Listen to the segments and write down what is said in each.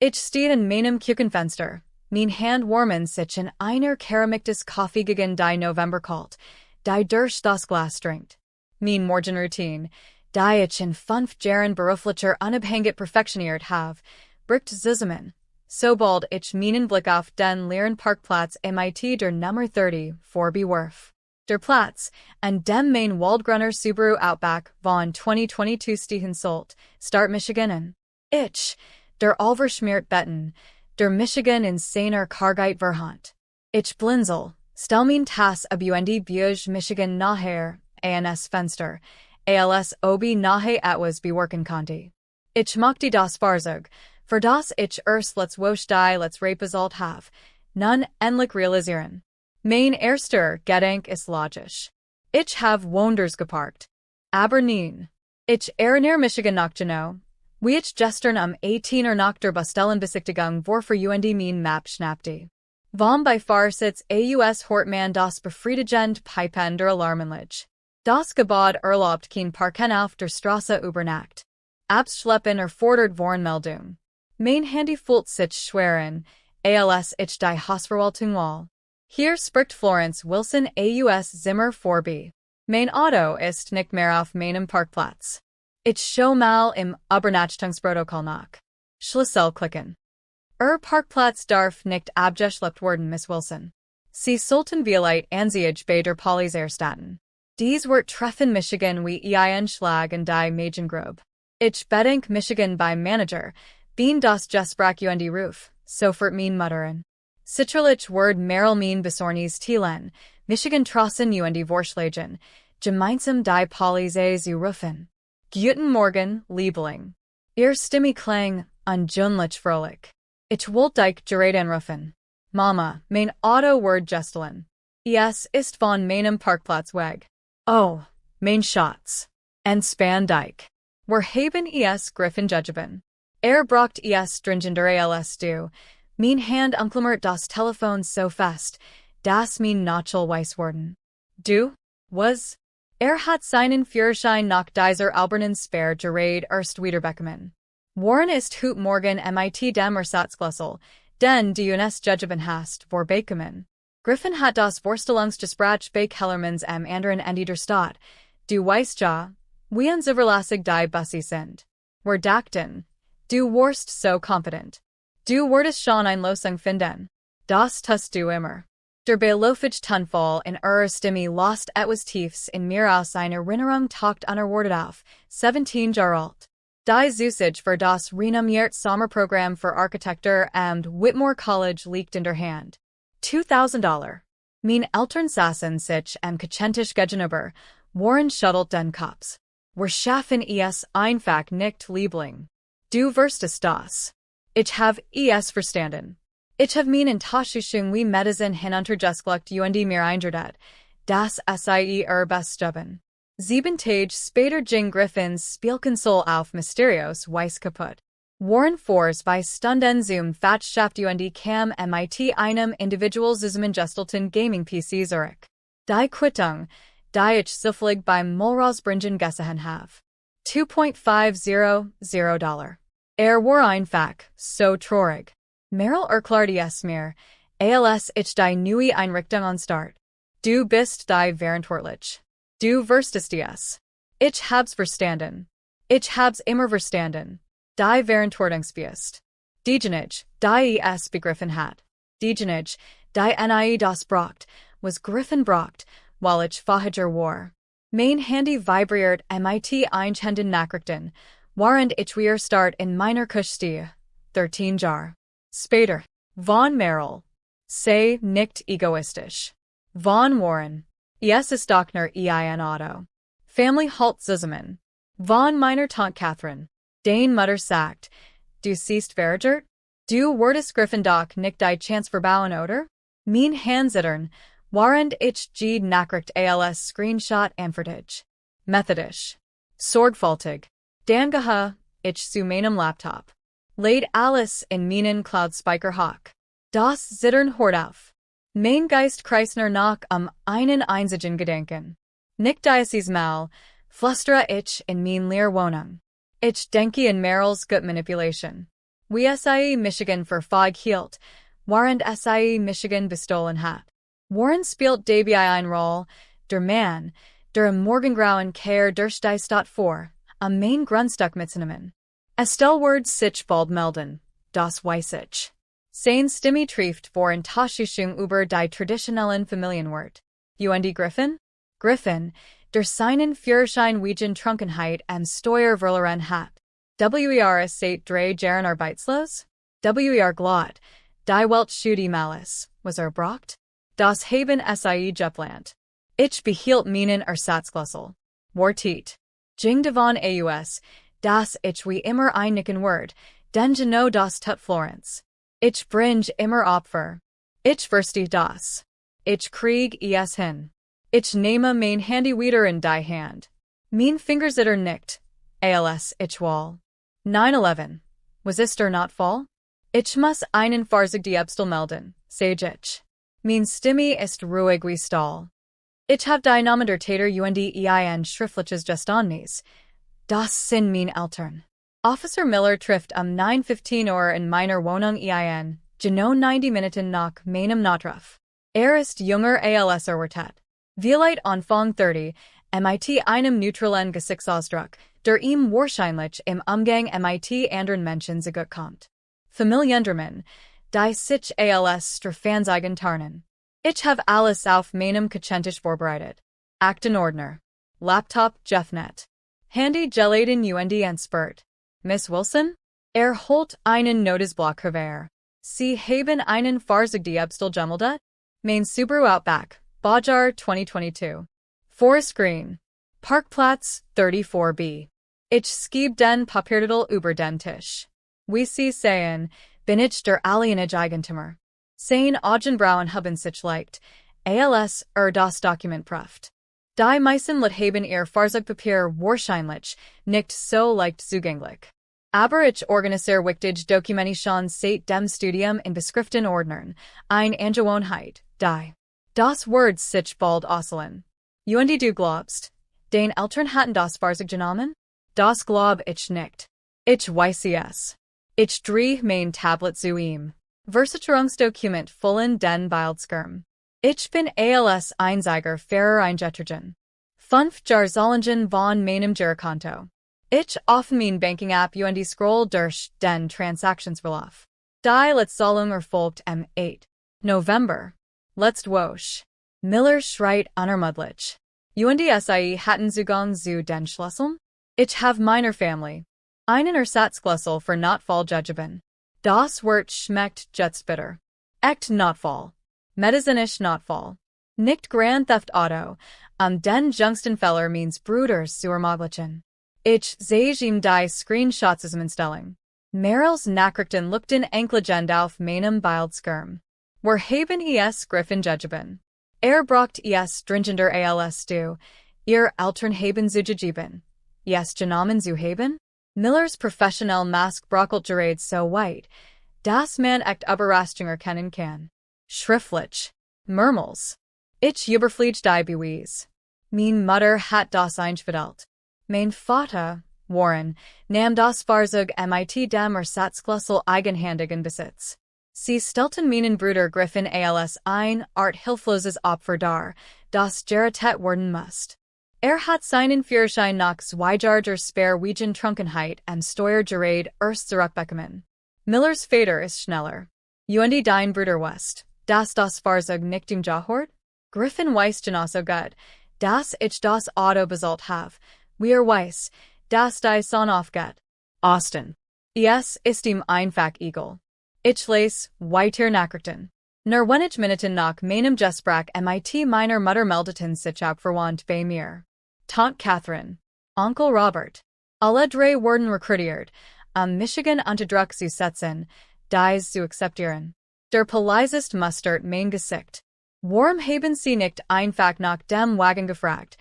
Ich stehe in meinem Küchenfenster. Mein Hand warmen sich in einer Keramik des Kaffee gegen die November kalt, die durch das Glas dringt. Mein Morgenroutine, die ich in 5 Jahren beruflicher Unabhängigkeit perfektioniert habe, bricht zusammen. Sobald ich meinen Blick auf den leeren Parkplatz mit der Nummer 30 vorbewerf. Der Platz, an dem mein Waldgrunner Subaru Outback von 2022 stehen sollt, start Michiganen. Ich, der Alverschmiert Betten, der Michigan in seiner Kargeit verhant. Ich blinzel, stell mein Tas ab die Buge Michigan nachher, ans Fenster, als obi nahe etwas bewerken konnte. Ich mochte das Fahrzeug, für das ich erst let's Repesalt have, nun endlich realisieren. Mein erster Gedanke ist logisch. Ich have Wonders geparkt. Aber nein. Ich erinnere Michigan noch genau, wie ich gestern 18 nach der Bestellenbesichtigung vor für mein Map schnappte. Vom bei Fahrsitz aus Hortman das befriedigend Pipen der Alarmenlich. Das Gebot erlaubt kein Parken auf der Straße übernacht. Abschleppen erfordert Warnmeldung. Mein Handy fühlt sich schweren, als ich die Hausverwaltung wall. Hier spricht Florence Wilson aus Zimmer 4b. Mein Auto ist nicht mehr auf meinem Parkplatz. Ich schau mal im Übernachtungsprotokoll nach. Schlüssel klicken. Parkplatz darf nicht abgeschleppt werden, Miss Wilson. Sie sollten vielleicht Ansiege bei der Polizei erstatten. Dies wird treffen Michigan wie ein Schlag in die Magengrube. Ich bedenke Michigan beim Manager, bin das Gespräch die Ruf, sofort mein Mutteren. Sicherlich word Merrill mein Besorgnis Thielen, Michigan trossen die Vorschlägen, gemeinsam die Polizei zu rufen. Guten Morgen, Liebling. Ihr Stimme klang unjünglich fröhlich. Ich wollte dich gerade anrufen. Mama, mein Auto wird gestohlen. Es ist von meinem Parkplatz weg. Oh, mein Schatz. Entspann dich. Wir haben Griffin Judgeben. Braucht stringender als du. Mein Hand umklammert das Telefon so fest, dass mein Notchel weiß worden. Du? Was? Hat seinen Führerschein nach dieser albernen Sperr gerät erst wiederbekommen. Warren ist heute Morgen mit dem Ersatzschlüssel, den du uns Judgeben hast, vorbekommen. Griffin hat das Vorstellungsgespräch bei Kellermans am anderen Ende der Stadt. Du weißt ja, wie unzuverlässig die Busse sind. Wir dachten, du warst so confident. Du wurdest schon ein Losung finden. Das tust du immer. Der beilofige Tonfall in ihrer Stimme lost etwas Tiefs in mir aus einer Erinnerung taucht unerwartet auf, 17 Jahre alt. Die Zusage für das renommierte Sommerprogramm für Architektur am Whitmore College liegt in der Hand. $2,000. Mein Eltern saßen sich am Küchentisch gegenüber, Warren schüttelt den Kopf. Wir schaffen es einfach nicht, Liebling. Du wirst es das. Ich habe es verstanden. Ich habe meine Untersuchung wie Medizin hinuntergeschluckt und mir eingeredet, dass sie Besteben. 7 Tage später ging Griffins Spielkonsole auf Mysterios Weiss kaputt. Warren Force bei Stunden zum Fatschaft und kam mit einem Individual zusammengestelten Gaming-PC zurück. Die Quittung, die ich zufällig beim Mulrosbringen gesehen habe. $2.500. War einfach so traurig. Merrill erklärte es mir, als ich die neue Einrichtung anstart. Du bist die verantwortlich. Du wirst es. Ich hab's verstanden. Ich hab's immer verstanden. Die Verantwortungsbewusst. Diejenige, die es begriffen hat. Diejenige, die das braucht, was Griffin braucht, while ich Fahager war. Mein Handy vibriert mit einhänden Nachrichten, während ich wieder start in meiner Küche stehe. 13 Jahre. Später. Von Merrill. Sei nicht egoistisch. Von Warren. Es ist doch nur ein Auto. Family halt zusammen. Von meiner Tante Catherine. Dein Mutter sagt, du siehst verärgert? Du wurdest Griffin doch nicht die Chance verbauen, oder? Mein Handzittern, während ich die Nachricht als Screenshot anfertig. Methodisch. Sorgfältig. Danke, ich zu meinem Laptop. Lädt alles in meinen Cloud-Speicher hoch. Das Zittern hört auf. Mein Geist kreist nur noch einen einzigen Gedanken. Nicht dieses Mal, flüstere ich in mein leer Wohnung. Ich denke in Merrills gut Manipulation. Sie Michigan verfag hielt, warend sie Michigan bestohlen hat. Warren spielt dabei eine Rolle, der Mann, der im Morgengrauen Kehr durch die Stadt vor, am Main Grundstück mitzunehmen. Estellward sich bald melden, das weiß ich. Sein Stimme trifft vor Enttäuschung über die traditionellen Familienwert. Und Griffin? Griffin, der seinen Führerschein wegen Trunkenheit am Steuer verloren hat. Es seit 3 Jahren arbeitslos? Glad, die Welt die Malice, was braucht? Das haben sie geplant. Ich behielt meinen Ersatzschlüssel. Wartet. Ging davon aus, dass ich wie immer einigen Word, denn genau das tut Florence. Ich bringe immer Opfer. Ich verstehe das. Ich krieg es hin. Ich nehme mein Handy wieder in die Hand. Mein Finger zitter nicht. Ich will. 9/11. Was ist der Notfall? Ich muss einen Fahrzeugdiebstahl melden, sage ich. Mein Stimme ist ruhig wie Stahl. Ich hab die Namen der Täter und ein schriftliches Geständnis. Das sind meine Eltern. Officer Miller trifft 9:15 Uhr in meiner Wohnung genau 90 Minuten nach meinem Notruf. Ist junger als erwartet. Vielleicht Anfang 30, mit einem neutralen Gesichtsausdruck, der ihm wahrscheinlich im Umgang mit anderen Menschen sehr gut kommt. Familiendramen, die sich als Strafanzeigen tarnen. Ich habe alles auf meinem Küchentisch vorbereitet. Aktenordner. Laptop Jeffnet. Handy geladen und entspert. Miss Wilson? Holt einen Notizblock hervor. Sie haben einen Fahrzeugdiebstahl gemeldet? Mein Subaru Outback, Baujahr 2022. Forest Green. Parkplatz 34b. Ich schieb den Papiertitel über den Tisch. Wie Sie sehen, bin ich der alienige Eigentümer. Sein Augenbrauen haben sich leicht, als das Dokument prüft. Die meisten Leute haben ihr Fahrzeugpapier wahrscheinlich nicht so leicht zugänglich. Aber ich organisiere wichtige Dokumentation seit dem Studium in beschriften Ordnern, eine Angewohnheit, die das Wort sich bald ausleihen. Und du glaubst, den Eltern hatten das Fahrzeug genommen? Das glaub ich nicht. Ich weiß es. Ich drehe mein Tablet zu ihm. Versicherungsdokument vollen den Bildschirm. Ich bin als einziger Fahrer eingetreten. 5 Jahrzahlungen von meinem Girokonto. Ich offen mein Banking-App und scroll durch den Transaktionsverlauf. Die Letzzahlung erfolgt am 8. November. Letzt Woche. Miller schreit unermüdlich. Und sie hatten Zugang zu den Schlüsseln? Ich habe meiner Familie einen Ersatzschlüssel für Notfall gegeben. Das Wort schmeckt jetzt bitter. Echt Notfall. Medizinisch Notfall. Nicht Grand Theft Auto, den jüngsten Fehler meines Bruders zu ermöglichen. Ich sehe ihm die Screenshots zum Instellung. Merrill's Nachrichten lukten enklegend auf meinem Bildschirm. Wir haben es Griffin gegeben. Braucht es stringenter als du, ihr Eltern haben zugegeben. Es genommen zu haben? Millers professionell Mask brockelt gerade so weit, dass man echt Überraschung erkennen kann. Schriftlich. Murmels. Ich überfliege die Beweis. Mein Mutter hat das eingefidelt. Mein Vater, Warren, nahm das Fahrzeug mit dem Ersatzschlüssel eigenhändig in Besitz. Sie stellten meinen Bruder Griffin als ein Art hilfloses Opfer dar, das gerettet werden muss. Hat seinen Führerschein nach 2 Jahren Sperr wegen Trunkenheit am Steuer erst zurückbekommen. Millers Vater ist schneller. Und dein Bruder West, dass das Fahrzeug nicht im Jahort? Griffin weiß genauso gut, dass ich das Auto bezahlt habe. Weiß, dass die Sonne aufgeht. Austin. Es ist ihm einfach egal. Ich lese weiter Nachrichten. Nur wenig Minuten nach meinem Gespräch mit meiner Mutter meldeten sich auch verwandt bei mir. Tante Catherine. Onkel Robert. Alle 3 wurden rekrutiert, Michigan unter Druck zu setzen, dies zu akzeptieren. Der Polizist mustert mein Gesicht. Warum haben sie nicht einfach nach dem Wagen gefragt?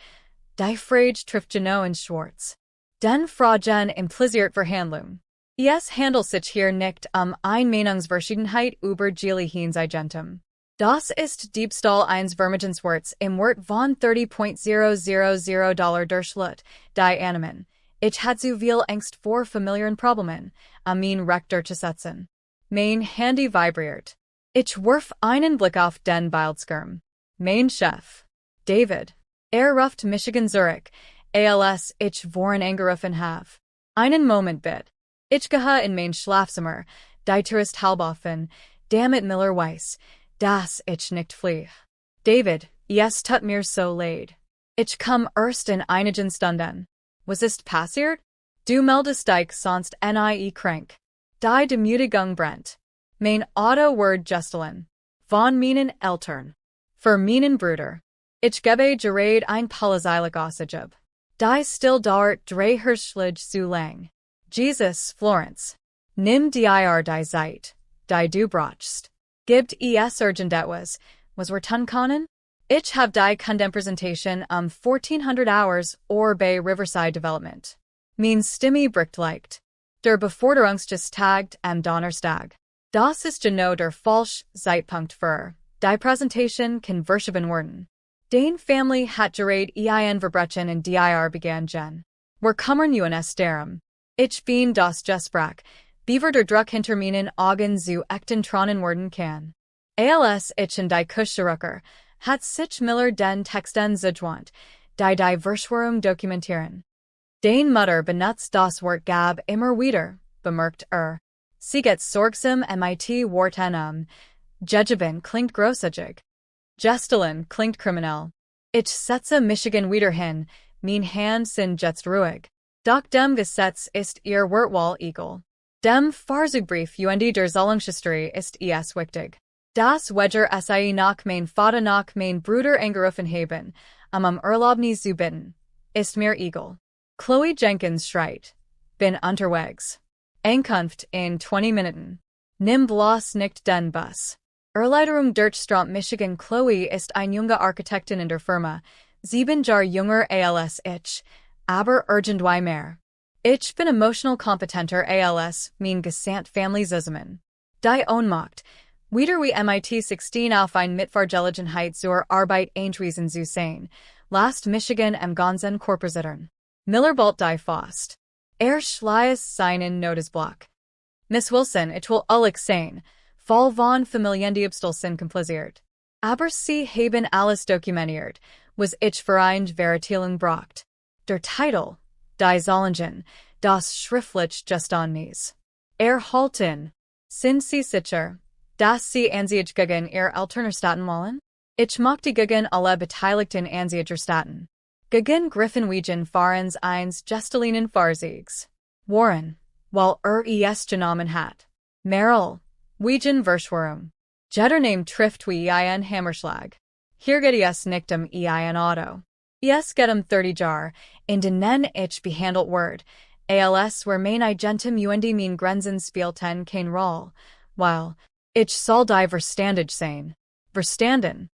Die Frage trifft genau ins Schwarz. Den Fragen impliziert Verhandlung. Es handelt sich hier nicht eine Meinungsverschiedenheit über Gilihins Eigentum. Das ist Diebstahl eines Vermögenswerts im Wert von $30.000 durch Leute, die annehmen, Ich hat zu viel Angst vor familiären Problemen, mean recht durchzusetzen. Mein Handy vibriert. Ich werf einen Blick auf den Bildschirm. Mein Chef. David. Ruft Michigan Zurich. Als ich vorhin angerufen have. Einen Moment bitte. Ich gehe in mein Schlafzimmer, die Tourist halboffen, damit Miller weiß, dass ich nicht flieh. David, es tut mir so leid. Ich komm erst in einigen Stunden. Was ist passiert? Du meldest dich sonst nie krank. Die Demütigung brennt. Mein Auto wird gestohlen. Von meinen Eltern. Für meinen Bruder. Ich gebe gerade ein Polizeilich Aussage. Die still dauert 3 Hirschschläge zu lang. Jesus, Florence. Nimm die Zeit, die du brauchst. Gibt es irgendetwas, was wir tun können? Ich habe die Kundempräsentation 1400 Hours or bei Riverside Development. Mein Stimme bricht leicht. Der Beforderungsgestag am Donnerstag. Das ist genau der falsche Zeitpunkt für die Präsentation kann verschoben werden. Den Family hat gerade ein Verbrechen in dir begangen. Wir kümmern uns darum. Ich bin das Gespräch, beaver der Druck hinter meinen Augen zu echten Tränen werden kann. Als ich in die Küche rücke, hat sich Miller den Texten zugewandt, die Verschwörung dokumentieren. Den Mutter benutzt das Wort gab immer wieder, bemerkt Sie geht sorgsam mit Worten Jejeben klingt großzügig. Gestohlen klingt kriminell. Ich setze Michigan wieder hin, mein Hand sind jetzt ruhig. Doch dem Gesetz ist ihr Wortwahl egal. Dem Fahrzeugbrief der Zahlungshistorie ist es wichtig. Das Wedger sei nach mein Vater nach mein Bruder angerufen haben, Erlaubnis zu bitten. Ist mir egal. Chloe Jenkins schreit. Bin unterwegs. Ankunft in 20 Minuten. Nimm bloß nicht den Bus. Erleiderung durch Strom Michigan. Chloe ist ein junge Architektin in der Firma. 7 Jahre jünger als ich, aber irgendwie mehr. Ich bin emotional kompetenter als mein gesamt Family zusammen. Die Ohnmacht. Wieder wie MIT 16 auf ein Mitfahrgelegenheit zur Arbeit eintreten zu sein. Last Michigan ganzen Korporisieren. Miller bald die Faust. Schleiß seinen Notizblock. Miss Wilson, ich will alles sein. Fall von Familiendiebstahl kompliziert. Aber sie haben alles dokumentiert, was ich für eine Verteilung braucht. Der Titel, die Zahlungen, das schriftlich Geständnis. Erhalten. Sind Sie sicher, dass Sie Ansicht gegen Ihr Eltern wollen? Ich möchte gegen alle Beteiligten Ansicht erstatten. Gegen Griffin Wegen Fahrens eins Gestalinen Fahrzeugs. Wehren, weil es genommen hat. Merrill. Wegen Verschwörung. Jeder Name trifft wie ein Hammerschlag. Hier geht es nicht ein Auto. Es geht 30 Jahre, in denen ich behandelt wird, als where mein Agentum mein Grenzen spielten kein Rolle, weil ich soll die verstandig sein. Verstanden.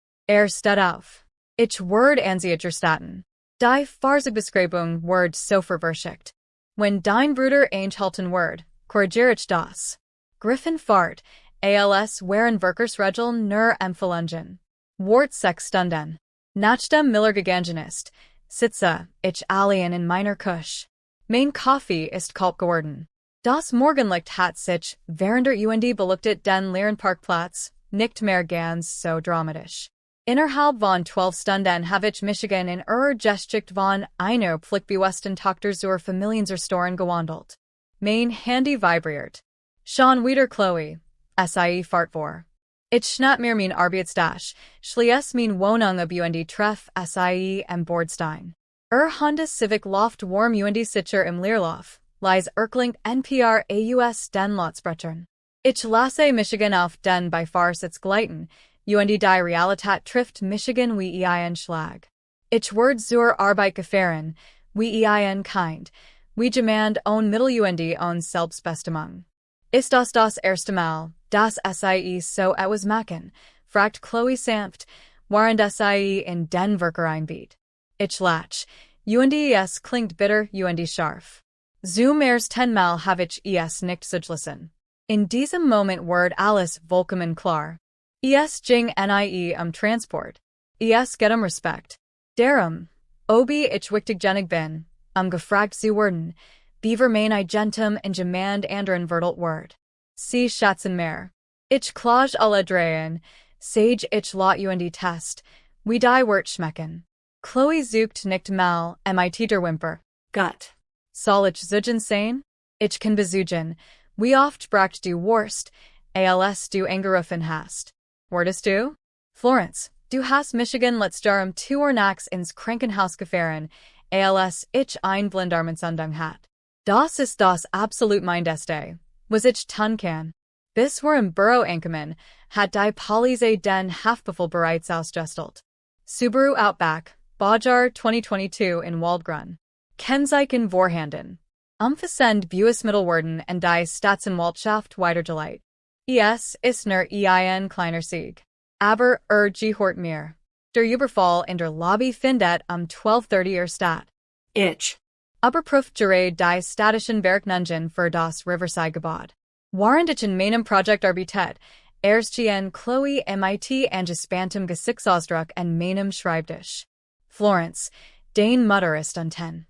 Steht auf. Ich word Ansicht erstatten. Die Fahrzeugbeschreibung word so verschickt. Wenn dein Bruder einhalten word, korrigiere ich das. Griffin fahrt, als wären Verkehrsregeln nur empfehlen. Wort 6 Stunden. Nachdem Miller gegangen ist, sitze ich allein in meiner Küche. Mein Kaffee ist kalt geworden. Das Morgenlicht hat sich, während der beleuchtet den leeren Parkplatz, nicht mehr ganz so dramatisch. Innerhalb von 12 Stunden habe ich Michigan in Geschichte von einer pflichtbewussten Tochter zur Familienrestoran gewandelt. Mein Handy vibriert. Schon wieder Chloe. Sie fahrt vor. Ich schnapp mir mein Arbeitsdash, schließ mein Wohnung ab treff sie am Bordstein. Honda Civic Loft warm sicher im Leerlauf, lies erklingt NPR aus den Lotsbrechern. Ich lasse Michigan auf den Beifahrersitz gleiten, die Realität trifft Michigan wie ein Schlag. Ich werd zur Arbeit gefahren, wie ein Kind, wie jemand on Mittel on Selbstbestimmung. Ist das erste Mal, dass sie so etwas machen, fragt Chloe sanft, während sie in den Werker einbiet. Ich lach, es klingt bitter scharf. Zum ersten Mal habe ich es nicht zugelassen. In diesem Moment wird alles vollkommen klar. Es ging nie Transport. Es geht Respekt. Darum, ob ich wichtig genig bin, gefragt zu werden, beaver mein I gentum in gemand anderen verdelt word. Sie schatzen mehr. Ich klage alle dreien, sage ich lot und test, wie die Wort schmecken. Chloe sucht nicht mal, mit der Wimper. Gut. Soll ich zugen sein? Ich kann besuchen, wie oft bracht du Wurst, als du angerufen hast. Wurdest du? Florence, du hast Michigan letzterem 2 Uhr nachts ins Krankenhaus gefahren, als ich ein Blindarmensundung hat. Das ist das absolut mindeste, was ich tun kann. Bis wir im Büro ankommen, hat die Polizei den Haftbefehl bereits ausgestellt. Subaru Outback, Baujahr 2022 in Waldgrün. Kennzeichen vorhanden. Umfassend Buesmittelwerden und die Staatsanwaltschaft weitergeleitet. Es ist nur ein kleiner Sieg. Aber gehört mir. Der Überfall in der Lobby findet 12:30 statt. Ich. Überprüft gerade die statischen Werknungen für das Riverside-Gebäude. Während ich in meinem Projekt arbeitet, erst Chloe mit angespanntem Gesichtsausdruck an meinem Schreibtisch. Florence, dein Mutter ist unten.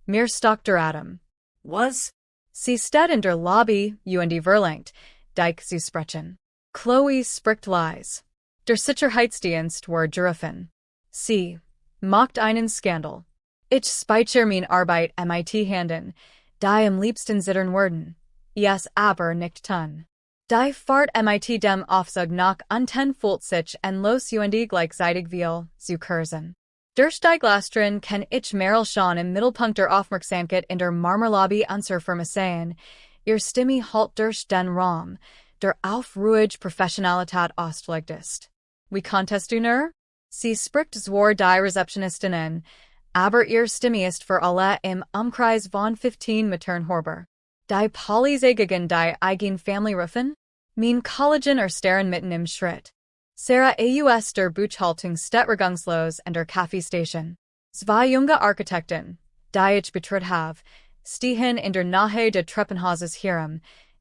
Mir stockt der Atem. Was? Sie steht in der Lobby, und verlangt, dich zu sprechen. Chloe spricht leise. Der Sicherheitsdienst war gerufen. Sie macht einen Skandal. Ich speichere mein Arbeit mit Handen, die am liebsten zittern würden. Es aber nicht tun. Die Fahrt mit dem Aufzug nach unten fühlt sich en los und gleichzeitig viel zu kurzen. Durch die Glasdrin kann ich Meryl schon im Mittelpunkt der Aufmerksamkeit in der Marmorlobby unserer Firma sehen. Ihr Stimme halt durch den Raum, der auf ruhige Professionalität ausgelegt ist. Wie konntest du nur? Sie spricht zwar die Rezeptionistinnen, aber ihr Stimme ist für alle im Umkreis von 15 Metern hörbar. Die Polizei gegen die eigene Familie rufen? Mein Kollegen ersteren mitten im Schritt. Sarah aus der Buchhaltung steht regungslos an der Kaffeestation. Zwei junge Architekten, die ich betreut habe, stehen in der Nähe des Treppenhauses herum,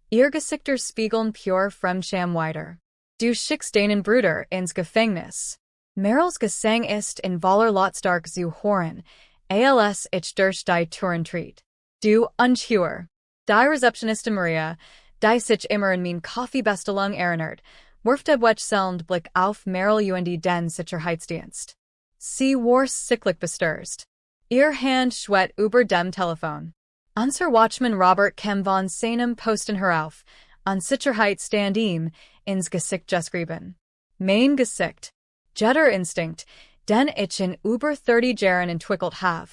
ihr Gesichter spiegeln pure Fremdscham weiter. Du schickst deinen Bruder ins Gefängnis. Meryls Gesang ist in voller Lautstärke zu hören, als ich durch die Türen tritt. Du Unschur. Die Rezeptionistin Maria, die sich immer in mein Kaffeebestellung erinnert, wirft ein wechselnd Blick auf Meryl und den Sicherheitsdienst. Sie war sichtlich bestürzt. Ihr Hand schwet über dem Telefon. Unser Watchman Robert kam von seinem Posten herauf, an Sicherheitsstand ihm ins Gesicht geschrieben. Mein Gesicht. Jeder Instinkt, den ich in über 30 Jahren entwickelt habe,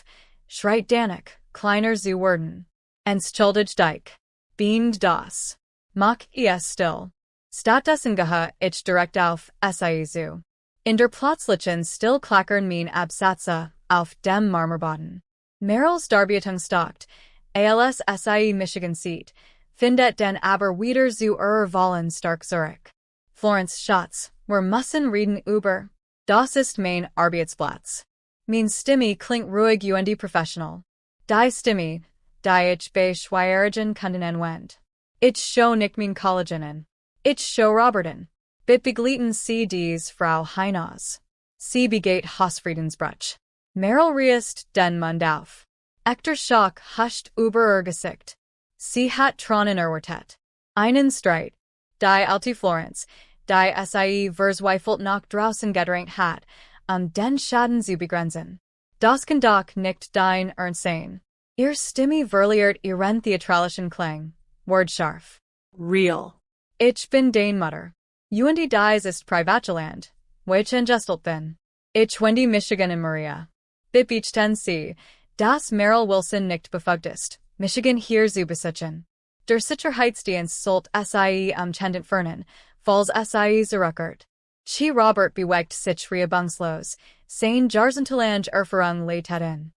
schreit danach, kleiner zu werden. Entschuldigt dich. Beamed das. Mach es still. Statt dessen gehe ich direkt auf SI zu. In der plötzlichen Stillklackern mein Absatze auf dem Marmorboden. Meryls Darbietung stockt, als SI Michigan sieht, findet den aber wieder zu Wollen stark zurück. Florence Schatz, wir müssen reden über. Das ist mein Arbeitsplatz. Mein Stimme klingt ruhig und professional. Die Stimme, die ich bei schwierigen Kunden anwende. Ich show nicht mein Kolleginnen. Ich show Roberten. Bit begleiten sie dies Frau Heinaz. Sie begeht Hausfriedensbruch. Meryl reißt den Mund auf. Echter Schock huscht über ihr Gesicht. Sie hat Tronen erwartet. Einen Streit. Die alte Florence, die SI verzweifelt nach draußen gedrängt hat, den Schaden zu begrenzen. Das kann doch nicht dein Ernst sein. Ihr Stimme verliert ihren theatralischen Klang. Wordscharf. Real. Ich bin dein Mutter. Und dies ist Privatland, wo ich angestelt bin. Ich wende Michigan in Maria. Bipchten sie, dass Meryl Wilson nicht befugt ist, Michigan hier zu besitzen. Der Sicherheitsdienst sollt SI Tendent fernen, falls SI zurückert. Chi Robert bewegt sich reibungslos, sein Jahrzehntelang Erfahrung leiten.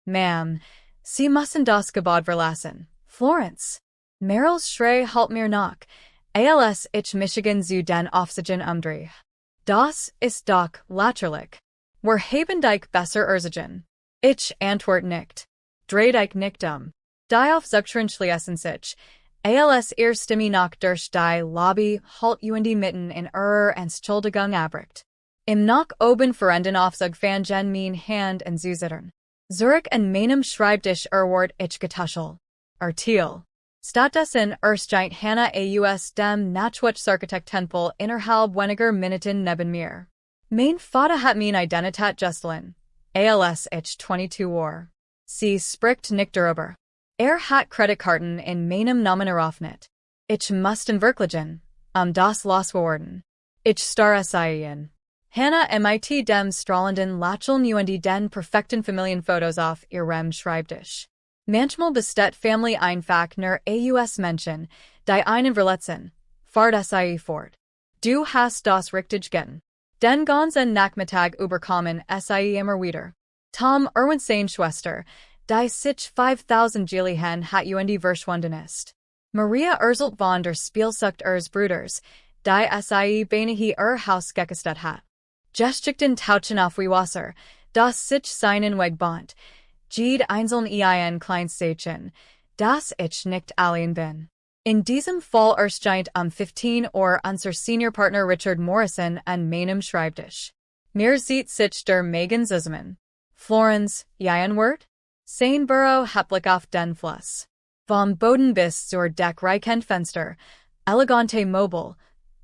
Ma'am, Sie müssen das Gebäude verlassen. Florence. Meryls Schrei halt mir nach, als ich Michigan zu den Aufsichten umdrehe. Das ist doch lächerlich. Wir haben dich besser erziehen. Ich antwort nicht. Dreh dich nicht Die Aufsichten schließen sich, als ihr Stimme nach durch die Lobby halt und mitten in Entschuldigung abbricht. Im nach oben verenden Aufzug fangen mein Hand an zu zittern. Zurich and meinem Schreibtisch Erwart ich getauscht. Artikel. Stattdessen erscheint Hannah aus dem Nachwuchsarchitektentempel innerhalb weniger Minuten neben mir. Mein Vater hat meine Identität gestohlen. Als ich 22 war. Sie spricht nicht darüber. Hat Kreditkarten in meinem Namen eröffnet. Ich mussten wirklichen, das loswerden. Ich starre in. Hannah mit dem strahlenden Lächeln und den perfekten Familienfotos auf ihrem Schreibtisch. Manchmal besteht Family einfach nur aus Menschen, die einen verletzen. Fahrt fort. Du hast das richtig getan. Den ganzen Nachmittag überkommen immer wieder. Tom Erwins seine Schwester, die sich 5000 Jilihen hat und verschwunden ist. Maria erzählt von der Spielsucht ihres Bruders, die beinahe ihr Haus gekostet hat. Geschichten tauchen auf wie Wasser, das sich seinen Weg bahnt. Jede einzelne Kleinstädtchen, das ich nicht allein bin. In diesem Fall erscheint 15 unser Seniorpartner Richard Morrison an meinem Schreibtisch. Mir sieht sich der Megan zusammen. Florence, Wort? Sein Büro hat Blick auf den Fluss. Vom Boden bis zur Deck Fenster, elegante Möbel,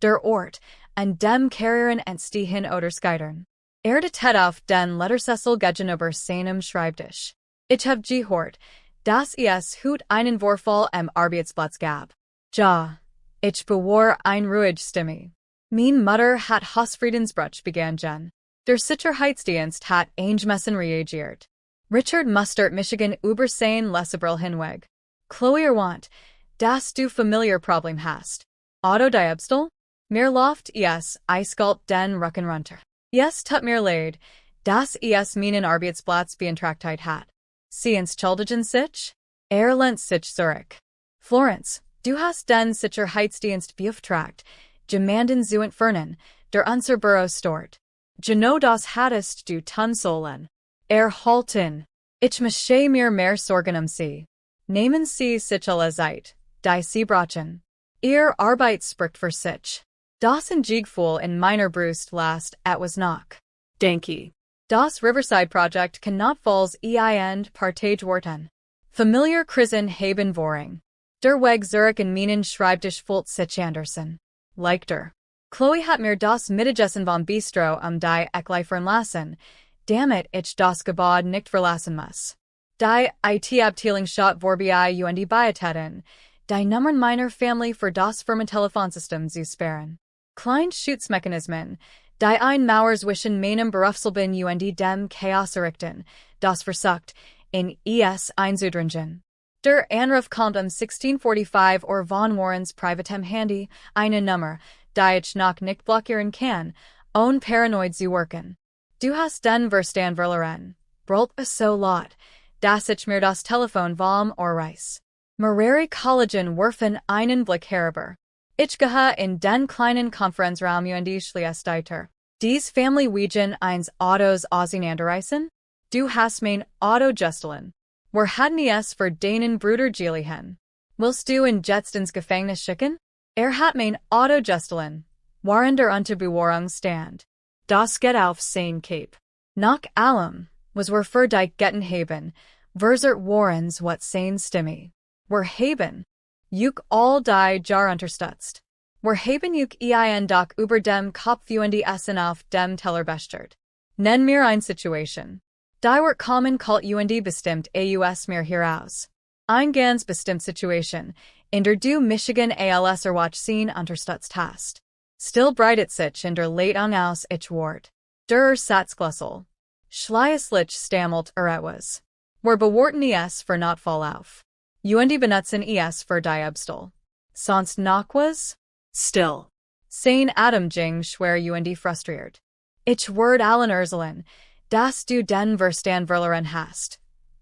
der Ort, an dem Carrieren entstehen oder Skeitern. Dettet auf den Lettersessel gegenüber seinem Schreibtisch. Ich hab gehört, dass es hut einen Vorfall am Arbeitsplatz gab. Ja, ich bewahre ein ruhig Stimme. Mein Mutter hat Hausfriedensbruch begangen. Der Sicherheitsdienst hat eingemessen reagiert. Richard mustert Michigan über sein Lesebril hinweg. Chloe erwähnt, dass du Familiarproblem hast. Diebstahl? Mir läuft eiskalt den Rücken runter. Tut mir leid, dass meinen Arbeitsplatz beantragt hat. Sie entschuldigen sich? Lehnt sich zurück. Florence, du hast den Sicherheitsdienst beauftragt, jemanden zu entfernen, der unser Büro stört. Genau das hattest du tun sollen. Erhalten. Ich mache mir mehr Sorgen sie. Nehmen Sie sich alle Zeit, die Sie brauchen. Ihr Arbeit spricht für sich. Das Gefühl in meiner Brust last etwas nach. Denke. Das Riverside Project knappfalls partage worten. Familiar Krisen haben Voring. Der Weg Zurich in meinen Schreibtisch fühlt sich Anderson. Leichter. Chloe hat mir das Mittagessen vom Bistro die Eckleifern lassen, damit ich das Gebäude nicht verlassen muss. Die IT-Abteilung schaut vorbei und die Beitäten, die Nummern meiner Familie für das Firmentelefonsystem zu sperren. Kleine Schutzmechanismen, die ein Mauer zwischen meinem Berufsleben und dem Chaos errichten, das versucht, in einzudringen. Der Anruf kommt 1645 von Warrens privatem Handy, eine Nummer, die ich noch nicht blockieren kann, ohne paranoid zu wirken. Du hast den Verstand verloren. Brüllt es so laut, dass ich mir das Telefon vom Ohrreiß. Mehrere Kollegen werfen einen Blick herüber. Ich gehe in den kleinen Konferenzraum und schließe die Tür. Dies Family wegen eins Autos auseinanderreißen? Du hast mein Auto gestohlen. Wir hatten es für deinen Bruder Jilihen. Willst du ihn jetzt ins Gefängnis schicken? Hat mein Auto gestohlen. Waren der Unterbewahrung stand. Das geht auf sein Cape. Nach allem, was wir für die Getten haben, verzert Warrens what sein Stimme. Wir haben, juk all die Jar unterstützt. Wir haben juk doch über dem Kopf und Essen auf dem Teller bestert. Nenn mir eine Situation. Die wird kommen kalt und bestimmt aus mir heraus. Ein ganz bestimmt Situation, in der du Michigan als erwatch sehen unterstützt hast. Still breitet sich in der Leitung aus ich Wort. Der Satzglüssel. Schleislich stammelt etwas. Wir beworten es für Notfall auf. Und benutzen es für Diebstahl. Sonst noch was? Still. Sein Adam Jing schwer und frustriert. Ich word allen Urselen, dass du den Verstand verloren hast.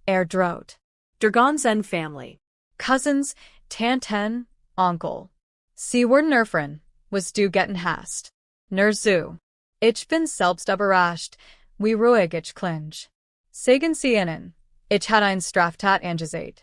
Droht. Der ganzen Family. Cousins, Tanten, Onkel. Sie wurden erfahren, was du getten hast. Nur so. Ich bin selbst überrascht, wie ruhig ich klinge. Sagen Sie ihnen, ich hatte ein Straftat angesehen.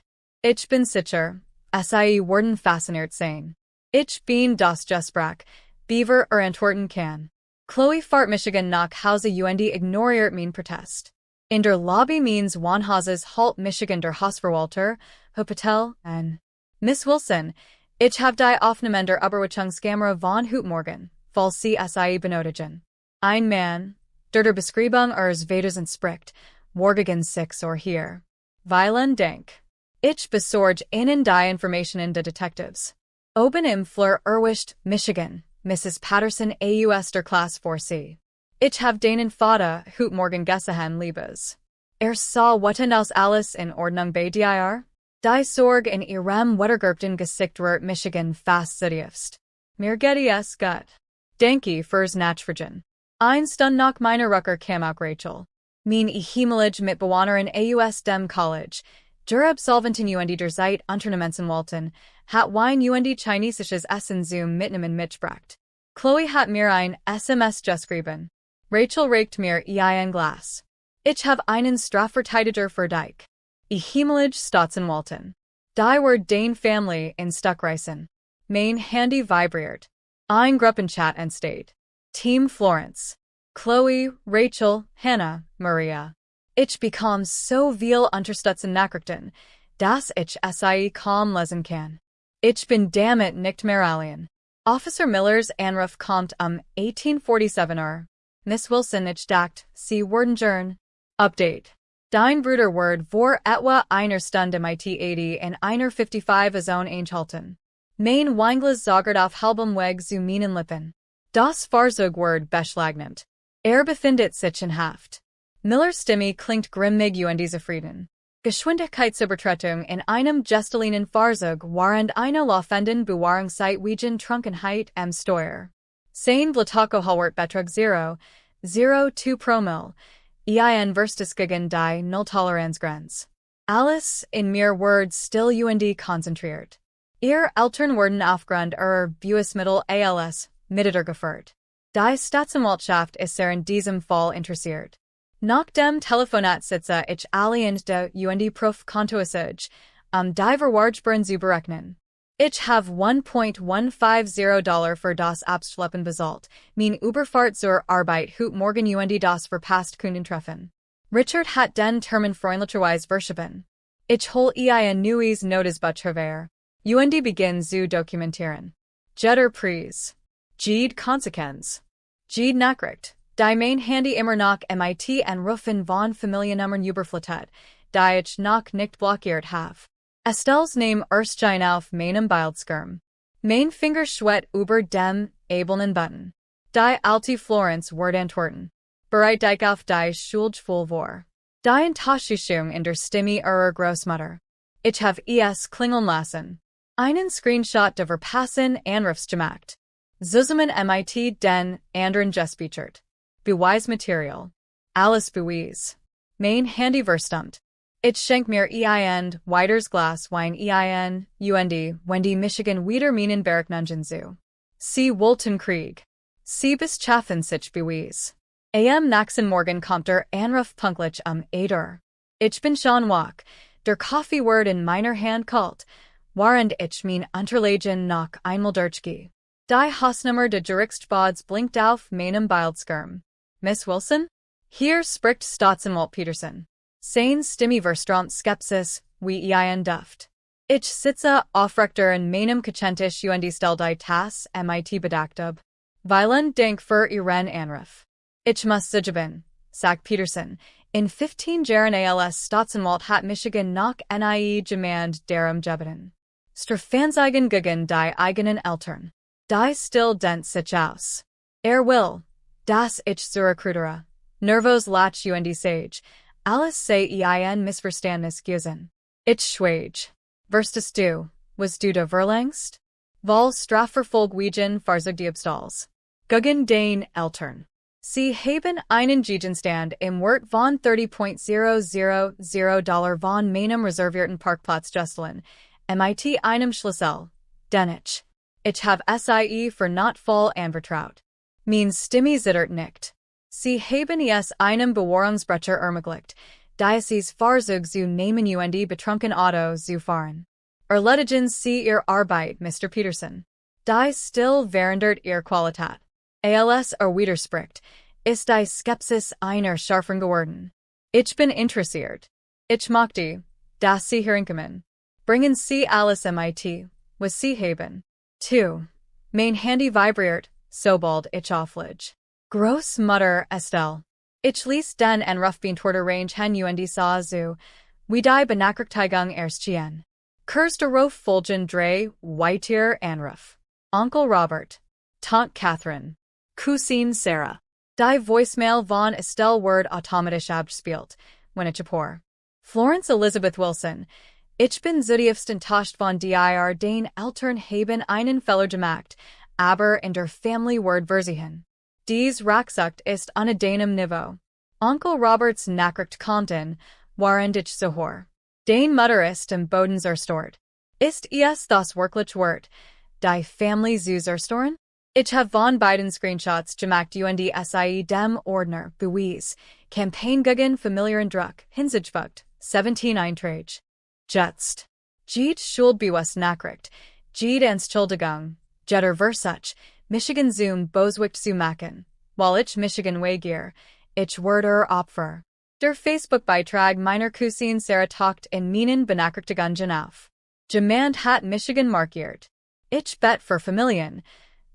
Ich bin sicher, Sie werden fasziniert sein. Ich bin das Gespräch, Beaver antworten kann. Chloe fahrt Michigan nach Hause und ignoriert mein Protest. In der Lobby means Wohnhauses Halt Michigan der Hausverwalter, Hospital, and Miss Wilson. Ich habe die Aufnahmen der Überwachungskamera von heute Morgen, falls Sie sie benötigen. Ein Mann, der Beschreibung ihres Vaters entspricht, morgen sich or hier. Violent Denk. Ich besorge Ihnen die Informationen der Detectives. Oben im Fleur Erwischt, Michigan, Mrs. Patterson aus der Class 4C. Ich habe deinen Vater heute Morgen gesehen, Liebes. Sah Watten aus alles in Ordnung bei dir? Die Sorge in ihrem wettergerbten Gesicht wird Michigan fast zutiefst. Mir geht es gut. Danke fürs Nachfragen. Eine Stunde nach meiner Rückkehr kam auch Rachel. Mein ehemaliger Mitbewohnerin aus dem College, der Absolventin der Zeit Unternehmenswalten, hat Wein chinesisches Essen zum Mitnehmen mitgebracht. Chloe hat mir ein SMS geschrieben. Rachel reicht mir ein Glas. Ich habe einen Strafverteidiger für dich. Ehemalige Staatsanwaltin. Die wird deine Familie in Stuckreisen. Mein Handy vibriert. Ein Gruppenchat entsteht. Team Florence. Chloe, Rachel, Hannah, Maria. Ich bekomme so viel Unterstützung Nachrichten, dass ich sie kaum lesen kann. Ich bin damit nicht mehr allein. Officer Miller's Anruf kommt 1847 Miss Wilson, ich dachte, Sie würden gern. Update. Dein Bruder wird vor etwa einer Stunde mit 80 in einer 55 Zone einhalten. Mein Weinglas zagert auf halbem Weg zu meinen Lippen. Das Fahrzeug wird beschlagnahmt. Befindet sich in Haft. Millers Stimme klingt grimmig und zufrieden. Geschwindigkeitsübertretung in einem gestelinen Fahrzeug während einer laufenden Bewahrungszeit wegen Trunkenheit am Steuer. Sein Vlatakohawart Betrug 0,02 Promille. Ein Verstes gegen die Nulltoleranzgrenze. Alles in mir wird still und konzentriert. Ihr Eltern wurden aufgrund Bußmittel als Mittel geführt. Die Staatsanwaltschaft ist in diesem Fall interessiert. Nach dem Telefonat sitze ich allein de Prof-Kontoausage, die Verwahrgebühren zu berechnen. Ich habe $1.150 für das Abschleppen bezahlt, mein Überfahrt zur Arbeit heute Morgen das verpasst Kundentreffen. Richard hat den Termin freundlicherweise verschoben. Ich hol ein neues Notizbuch hervor. Beginn zu dokumentieren. Jeder Preis. Jede Konsequenz. Jede Nachricht. Die mein Handy immer noch mit Anrufen von Familiennummern überflutet, die ich noch nicht blockiert habe. Estelle's Name erscheint auf meinem Bildschirm. Mein Finger schwet über dem ebenen Button. Die alte Florence wird antworten. Bereit dich auf die Schuldgefühl vor. Die Enttäuschung in der Stimme ihrer Großmutter. Ich habe es klingeln lassen. Einen Screenshot der verpassen Anrufs gemacht. Zusammen mit den anderen gespeichert. Beweismaterial. Alles Beweis. Mein Handy verstummt. Ich schenk mir ein weiteres Glas Wein wenn die Michigan wieder meinen Bergnungen zu. Sie wollten Krieg. Sie beschaffen sich Beweis. Am nächsten Morgen kommt der Anruf pünktlich 8 Ich bin schon wach, der Kaffee wird in meiner Hand kalt, während ich mein Unterlegen noch einmal durchgehe. Die Hausnummer des Gerichtsbots blinkt auf meinem Bildschirm. Miss Wilson? Hier spricht Staatsanwalt Peterson. Sein Stimme verströmt Skepsis, wie ein Duft. Ich sitze aufrechter in meinem Kachentisch und stell die Tasse mit bedacht. Violent Denk für ihren Anruf. Ich muss zugeben, sagt Peterson, in 15 Jahren als Staatsanwalt hat Michigan noch nie jemand darum gebeten. Strafanzeigen gegen die eigenen Eltern. Die still dent sich aus. Will, dass ich zurückrudere. Nervos lach und sage, alles sei ein Missverständnis gewesen. Ich schweige. Wirstest du, was du da verlangst? Vol Strafverfolgung Fahrzeugdiebstahls. Gegen den Eltern. Sie haben einen Gegenstand im Wert von $30.000 von meinem reservierten Parkplatz gestohlen, mit einem Schlüssel, den ich habe sie für Notfall anvertraut. Mein Stimme zittert nicht. Sie haben es einem Bewahrungsbrecher ermöglicht, dieses Fahrzeug zu nehmen und betrunken Auto zu fahren. Erledigen Sie Ihre Arbeit, Mr. Peterson. Die still verandert Ihre Qualität. Als widerspricht, ist die Skepsis einer scharfen geworden. Ich bin interessiert. Ich mag die, das sie herkommen. Bringen sie alles mit, was sie haben. 2. Mein Handy vibriert, sobald ich auflege. Gross Mutter Estelle. Ich ließ den en Rufbeantworter range hen und saw zu, wie die Benachrichtigung erstchen. Kurs darauf folgen drei weitere Anruf. Onkel Robert. Tante Catherine. Cousine Sarah. Die Voicemail von Estelle Word automatisch abspielt, wenn ich abhor. Florence Elizabeth Wilson. Ich bin zutiefst enttäuscht von dir den Eltern haben einen Fehler gemacht, aber in der Family Word Versichen. Dies Rucksack ist an deinem Niveau. Onkel Roberts Nachricht kommt in, während ich zuhöre. Den Mutter ist im Boden zerstört. Ist es das wirklich wert, die Family zu zerstören? Ich habe von beiden Screenshots gemacht und sie dem Ordner Beweis, Campaign gegen familiären Druck, hinzugefügt, 17 Einträge. Jetzt. Jede Schuldbewusst Nachricht, jede Entschuldigung, jeder Versuch, Michigan Zoom Boswicht zu machen, while ich Michigan weigier, ich werde Opfer. Der Facebook-Beitrag meiner Cousine Sarah taucht in meinen Benachrichtigungen auf. Jemand hat Michigan markiert. Ich bet für Familien,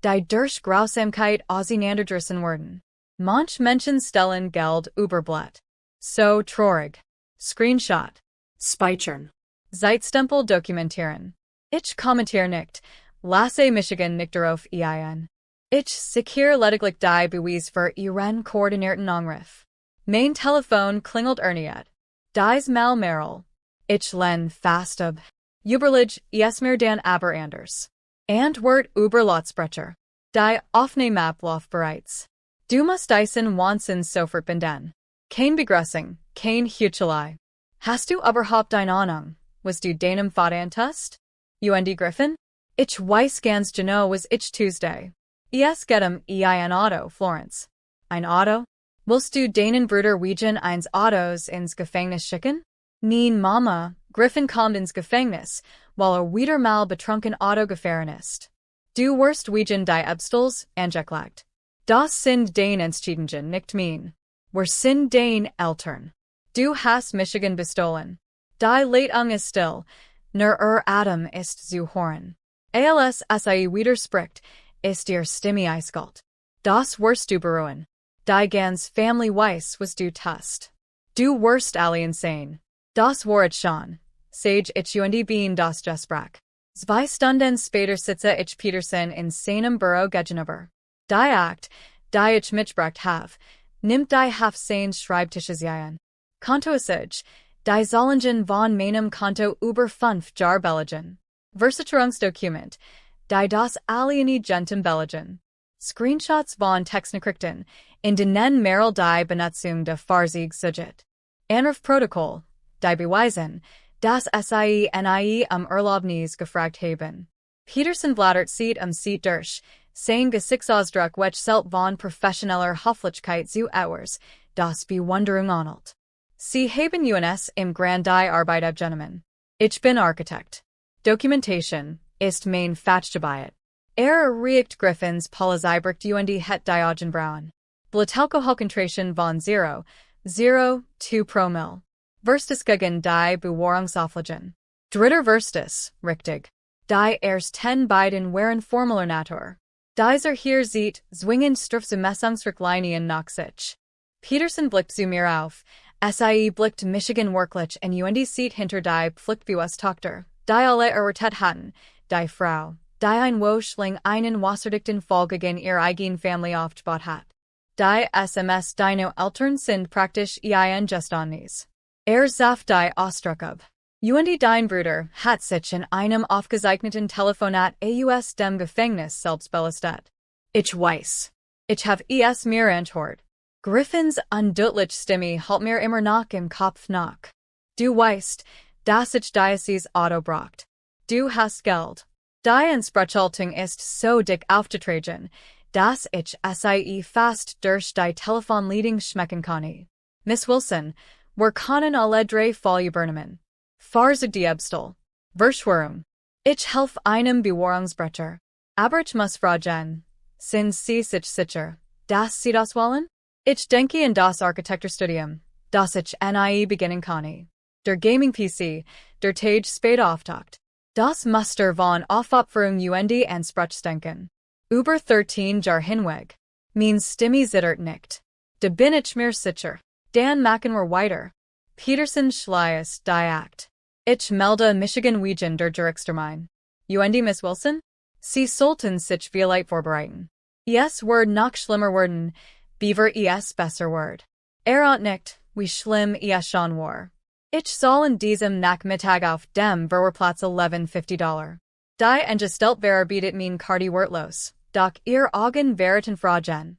die durch Grausamkeit auseinandergerissen werden. Manch Menschen stellen Geld überblatt. So traurig. Screenshot. Speichern. Zeitstempel dokumentieren. Ich kommentiere nicht, lasse Michigan nicht darauf ein. Ich sichere lediglich die Beweis für ihren koordinierten Anruf. Mein Telefon klingelt erneut. Dies Mal Merrill. Ich len fast ab. Überleg es mir dann aber anders. Antwort über Lautsprecher. Die Aufnahme läuft bereits. Du musst diesen Wahnsinn sofort beenden. Kein Begrüßung, kein Heuchelei. Hast du überhaupt eine Ahnung, was du deinem Vater tust? Und Griffin? Ich weiß ganz genau, was ich Tuesday. Es geht ein Auto, Florence. Ein Auto? Willst du deinen Bruder wegen eines Autos ins Gefängnis schicken? Nein, Mama, Griffin kommt ins Gefängnis, weil wieder mal betrunken Auto gefahren ist. Du wirst wegen die Ebstels angeklagt. Das sind den Entscheidungen, nicht mein. Wir sind den Eltern. Du hast Michigan bestohlen. Die Leitung ist still, nur Atem ist zu hören. Als sie widerspricht, ist ihr Stimme eiskalt. Das wirst du bereuen. Die ganz Family weiß, was du tust. Du wirst alle insane. Das war ich schon. Sage ich und bin das Gespräch. 2 Stunden später sitze ich Peterson in seinem Büro gegenüber. Die Akt, die ich mitgebracht habe, nimmt die Hafseins Schreibtisches ein. Kontoauszug, die Zollungen von meinem Konto über 5 Jahre belegen. Versicherungsdokument, die das alieni gentem belegen. Screenshots von Textnachrichten, in denen Merrill die Benutzung der Fahrzeug Anrufprotokoll, die beweisen, dass sie nie Erlaubnis gefragt haben. Peterson blättert sieht Seat durch, sein Gesichtsausdruck welch selt von professioneller Höflichkeit zu etwas, das Bewunderung anhält. Sie haben uns im Grand die Arbeit abgenommen. Ich bin Architekt. Dokumentation ist mein Fachgebiet. Riecht Griffins Polizeibricht und het Diogenbrauen. Blutalkoholkonzentration von 0,02 Promille. Verstis gegen die Bewahrungsauflagen. Dritter Verstis, richtig. Die ersten beiden wären formeller Natur. Dieser hier sieht zwingend Strafzumessungsrichtlinien nach sich. Peterson blickt zu mir auf, sie blickt Michigan wirklich und sieht hinter die Pflichtbewusst-Tochter, die alle erwartet hatten, die Frau, die ein Woschling einen wasserdichten Fall gegen ihre eigene Familie aufgebaut hat. Die SMS deine Eltern sind praktisch ein Geständnis. Saft die Ausdruck ab. Und dein Bruder hat sich in einem aufgezeichneten Telefonat aus dem Gefängnis selbst belastet. Ich weiß. Ich habe es mir antwortet. Griffins undeutliche Stimme halt mir immer noch im Kopf nach. Du weißt, dass ich dieses Auto braucht. Du hast Geld. Die Entsprechhaltung ist so dick aufgetragen, dass ich sie fast durch die Telefonleitung schmecken kann. Miss Wilson, wir können alle 3 Fall übernehmen. Fahrzeug die Ebstel. Verschwörung. Ich helfe einem Bewahrungsbrecher. Aber ich muss fragen, sind Sie sich sicher, dass Sie das wollen? Ich denke in das Architekturstudium, das ich nie beginnen kann. Der Gaming-PC, der Tage spät auftaucht. Das Muster von Aufopferung und Ansprechdenken. Über 13 Jahr hinweg. Means Stimme zittert nicht. De bin ich mir sicher. Dan Mackenwer weiter. Peterson Schleias die Act. Ich melde Michigan Wegen der Jurikstermine. Und Miss Wilson? Sie sollten sich vielleicht vorbereiten. Es Word noch schlimmer werden, beaver es besser Word. Und nicht, wie schlimm es schon war. Ich soll in diesem Nachmittag auf dem Verwerplatz $11.50. Die Angestellt wäre bietet mein Karti wortlos, doch ihr Augen wären Fragen.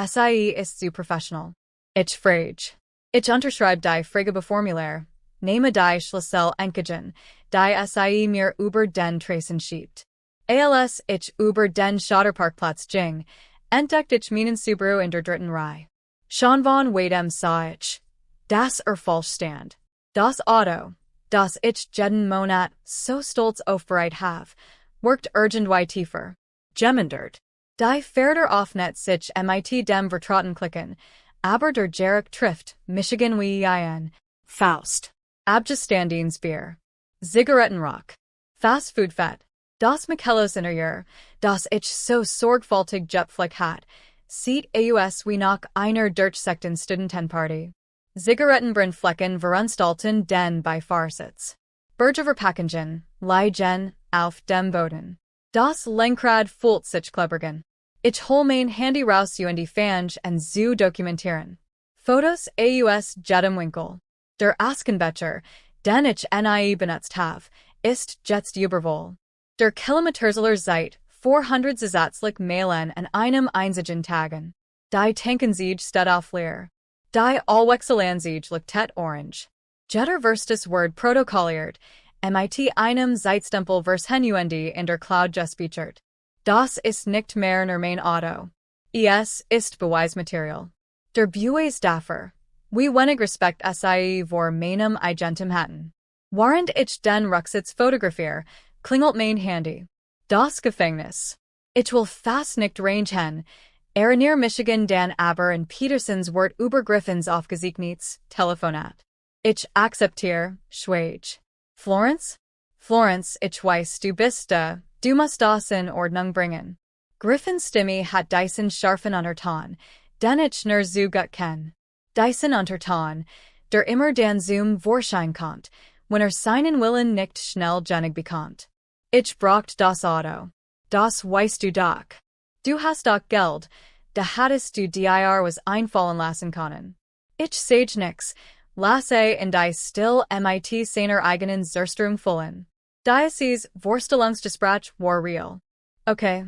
Sie ist zu professional. Ich frage. Ich unterschreibe die Fragebeformular, nehme die Schlüssel Enkagen, die Sie mir über den Tracen schiebt. Als ich über den Schotterparkplatz ging, entdeckt ich meinen Subaru in der dritten Reihe. Schon von weitem sah ich, dass falsch stand. Das Auto, das ich jeden Monat so stolz aufbereit have, worked irgendwie tiefer. Gemendert. Die Ferder Offnet sich mit dem Vertrauten klicken, aber der Jarek trifft, Michigan wie ein. Faust. Abgestandensbier. Zigarettenrock. Fast Food Fett. Das Michelos Interieur, das ich so sorgfältig gepflegt hat, sieht aus wie nach einer durchsekten Studentenparty. Zigarettenbrennflecken verunstalten den Beifahrersitz. Bergeverpackungen, liegen auf dem Boden. Das Lenkrad fühlt sich klebrigen. Ich hol mein Handy raus und fange an zu dokumentieren. Fotos aus jedem Winkel. Der Askenbecher, den ich nie benutzt have, ist jetzt übervoll. Der Kilometerzeller seit 400 Meilen an einem einzigen Tagen. Die Tankensiege steht auf leer. Die Allwechselansiege liegt orange. Jetter verstes Word protokolliert, mit einem Zeitstempel vers und in der Cloud gespeichert. Das ist nicht mehr mein Auto. Es ist Beweismaterial. Der Beweis dafür, wie wenig Respekt vor meinem Eigentum hatten. Während ich den Rücksitz fotografiere, klingelt mein Handy. Das Gefängnis. Ich will fast nicht rangen. Near Michigan Dan Aber und Petersons Wort über Griffins aufgesegnet, Telefonat. Ich akzeptiere, schweige. Florence? Florence, ich weiß, du bist da, du musst das in Ordnung bringen. Griffins Stimme hat Dyson scharfen untertan, den ich nur so gut kenn. Dyson untertan, der immer den Zoom Vorschein kommt, wenn seinen Willen nicht schnell genug bekommt. Ich braucht das Auto. Das weißt du doch. Du hast doch Geld, da hattest du dir was einfallen lassen können. Ich sage nix, lasse in die still mit seiner eigenen Zerstörung füllen. Diocese Vorstellungsgespräch war real. Okay,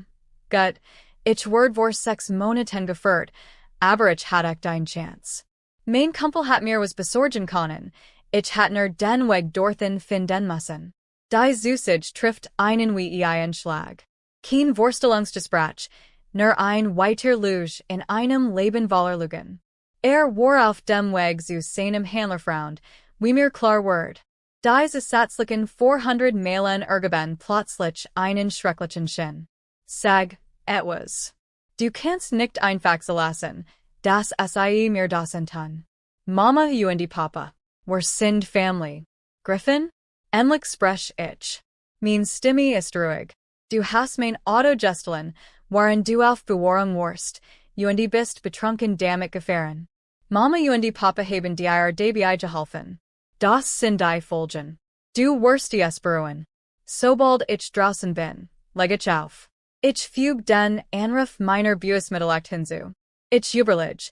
gut, ich word vor 6 Monaten geführt, aber ich hatte dein Chance. Mein Kumpel hat mir was besorgen können, ich hat nur den Weg dorthin finden müssen. Die Zusage trifft einen wie ein Schlag. Kein Vorstellungsgespräch, nur ein weiter Luge in einem Leben voller Lügen. War auf dem Weg zu seinem Händlerfreund, wie mir klar ward. Diese Satzlichen 400 Meilen ergeben plötzlich einen schrecklichen Sinn. Sag, etwas. Du kannst nicht einfach lassen, dass mir das antun. Mama und Papa, wir sind Family. Griffin? Endlich sprech ich. Mein Stimme ist ruhig. Du hast mein Auto gestohlen, waren du auf Bewahrung warst, und bist betrunken damit gefahren. Mama und Papa haben dir dabei geholfen. Das sind die Folgen. Du wirst es bereuen. Sobald ich draußen bin, leg ich auf. Ich füge den Anruf meiner Bußmittelakt hinzu. Ich überlege,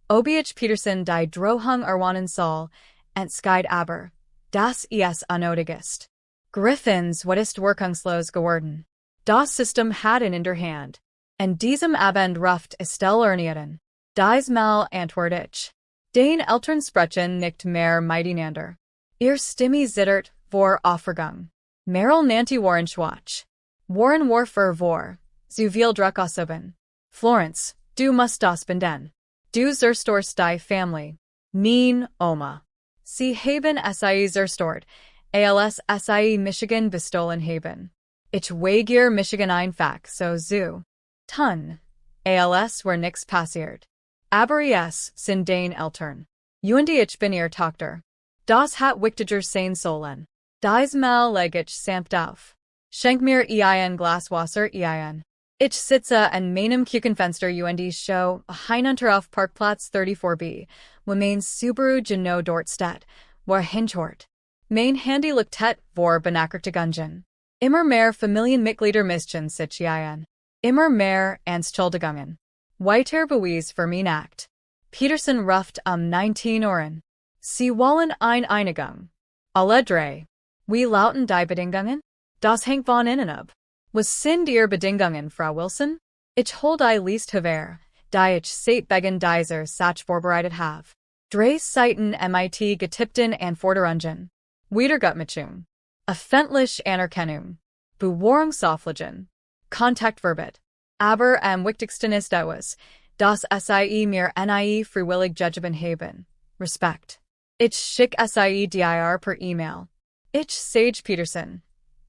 ob ich Peterson die Drohung erwarten soll, entscheid aber, dass es unnötig ist. Griffins what ist wirkungslos geworden. Das System hat ihn in der Hand. In diesem Abend ruft Estelle ernieten. Dies Mal antwort ich. Den Eltern sprechen nicht mehr miteinander. Ihr Stimme zittert vor Aufregung. Meryl Nanti Warren Schwach. Warren war vor, zu viel Druck ausüben. Florence, du musst das binden. Du zerstörst die Family. Mein Oma. Sie haben sie zerstört, als sie Michigan bestohlen haben. Ich weigere Michigan einfach so zu tun, als wär nix passiert. Aber es sind den Eltern. Ich bin ihr Tochter. Das hat wichtiger sein sollen. Dies mal legich samt auf. Schenk mir ein Glaswasser ein. Ich sitze an meinem Küchenfenster show hinunter auf Parkplatz 34b, wo mein Subaru genau dort steht, wo hinchort. Mein Handy luktet vor benackerte Gungeon. Immer mehr Familienmitglieder mischten sich ein. Immer mehr Entschuldigungen. Weiter Beweis für mein Act. Peterson ruft 19 Ohren. Sie wollen Einigung. Alle drei. Wie lauten die Bedingungen? Das hängt von innen ab. Was sind ihr Bedingungen, Frau Wilson? Ich hol die Liste her, die ich seit Beginn dieser Sach vorbereitet have. Drei Seiten mit getippten Anforderungen. Wiedergutmachung. Öffentliche Anerkennung. Bewahrungsauflagen. Kontaktverbot. Aber am wichtigsten ist etwas, das sie mir freiwillig gegeben haben. Respekt. Ich schick dir per E-Mail. Ich sage Peterson.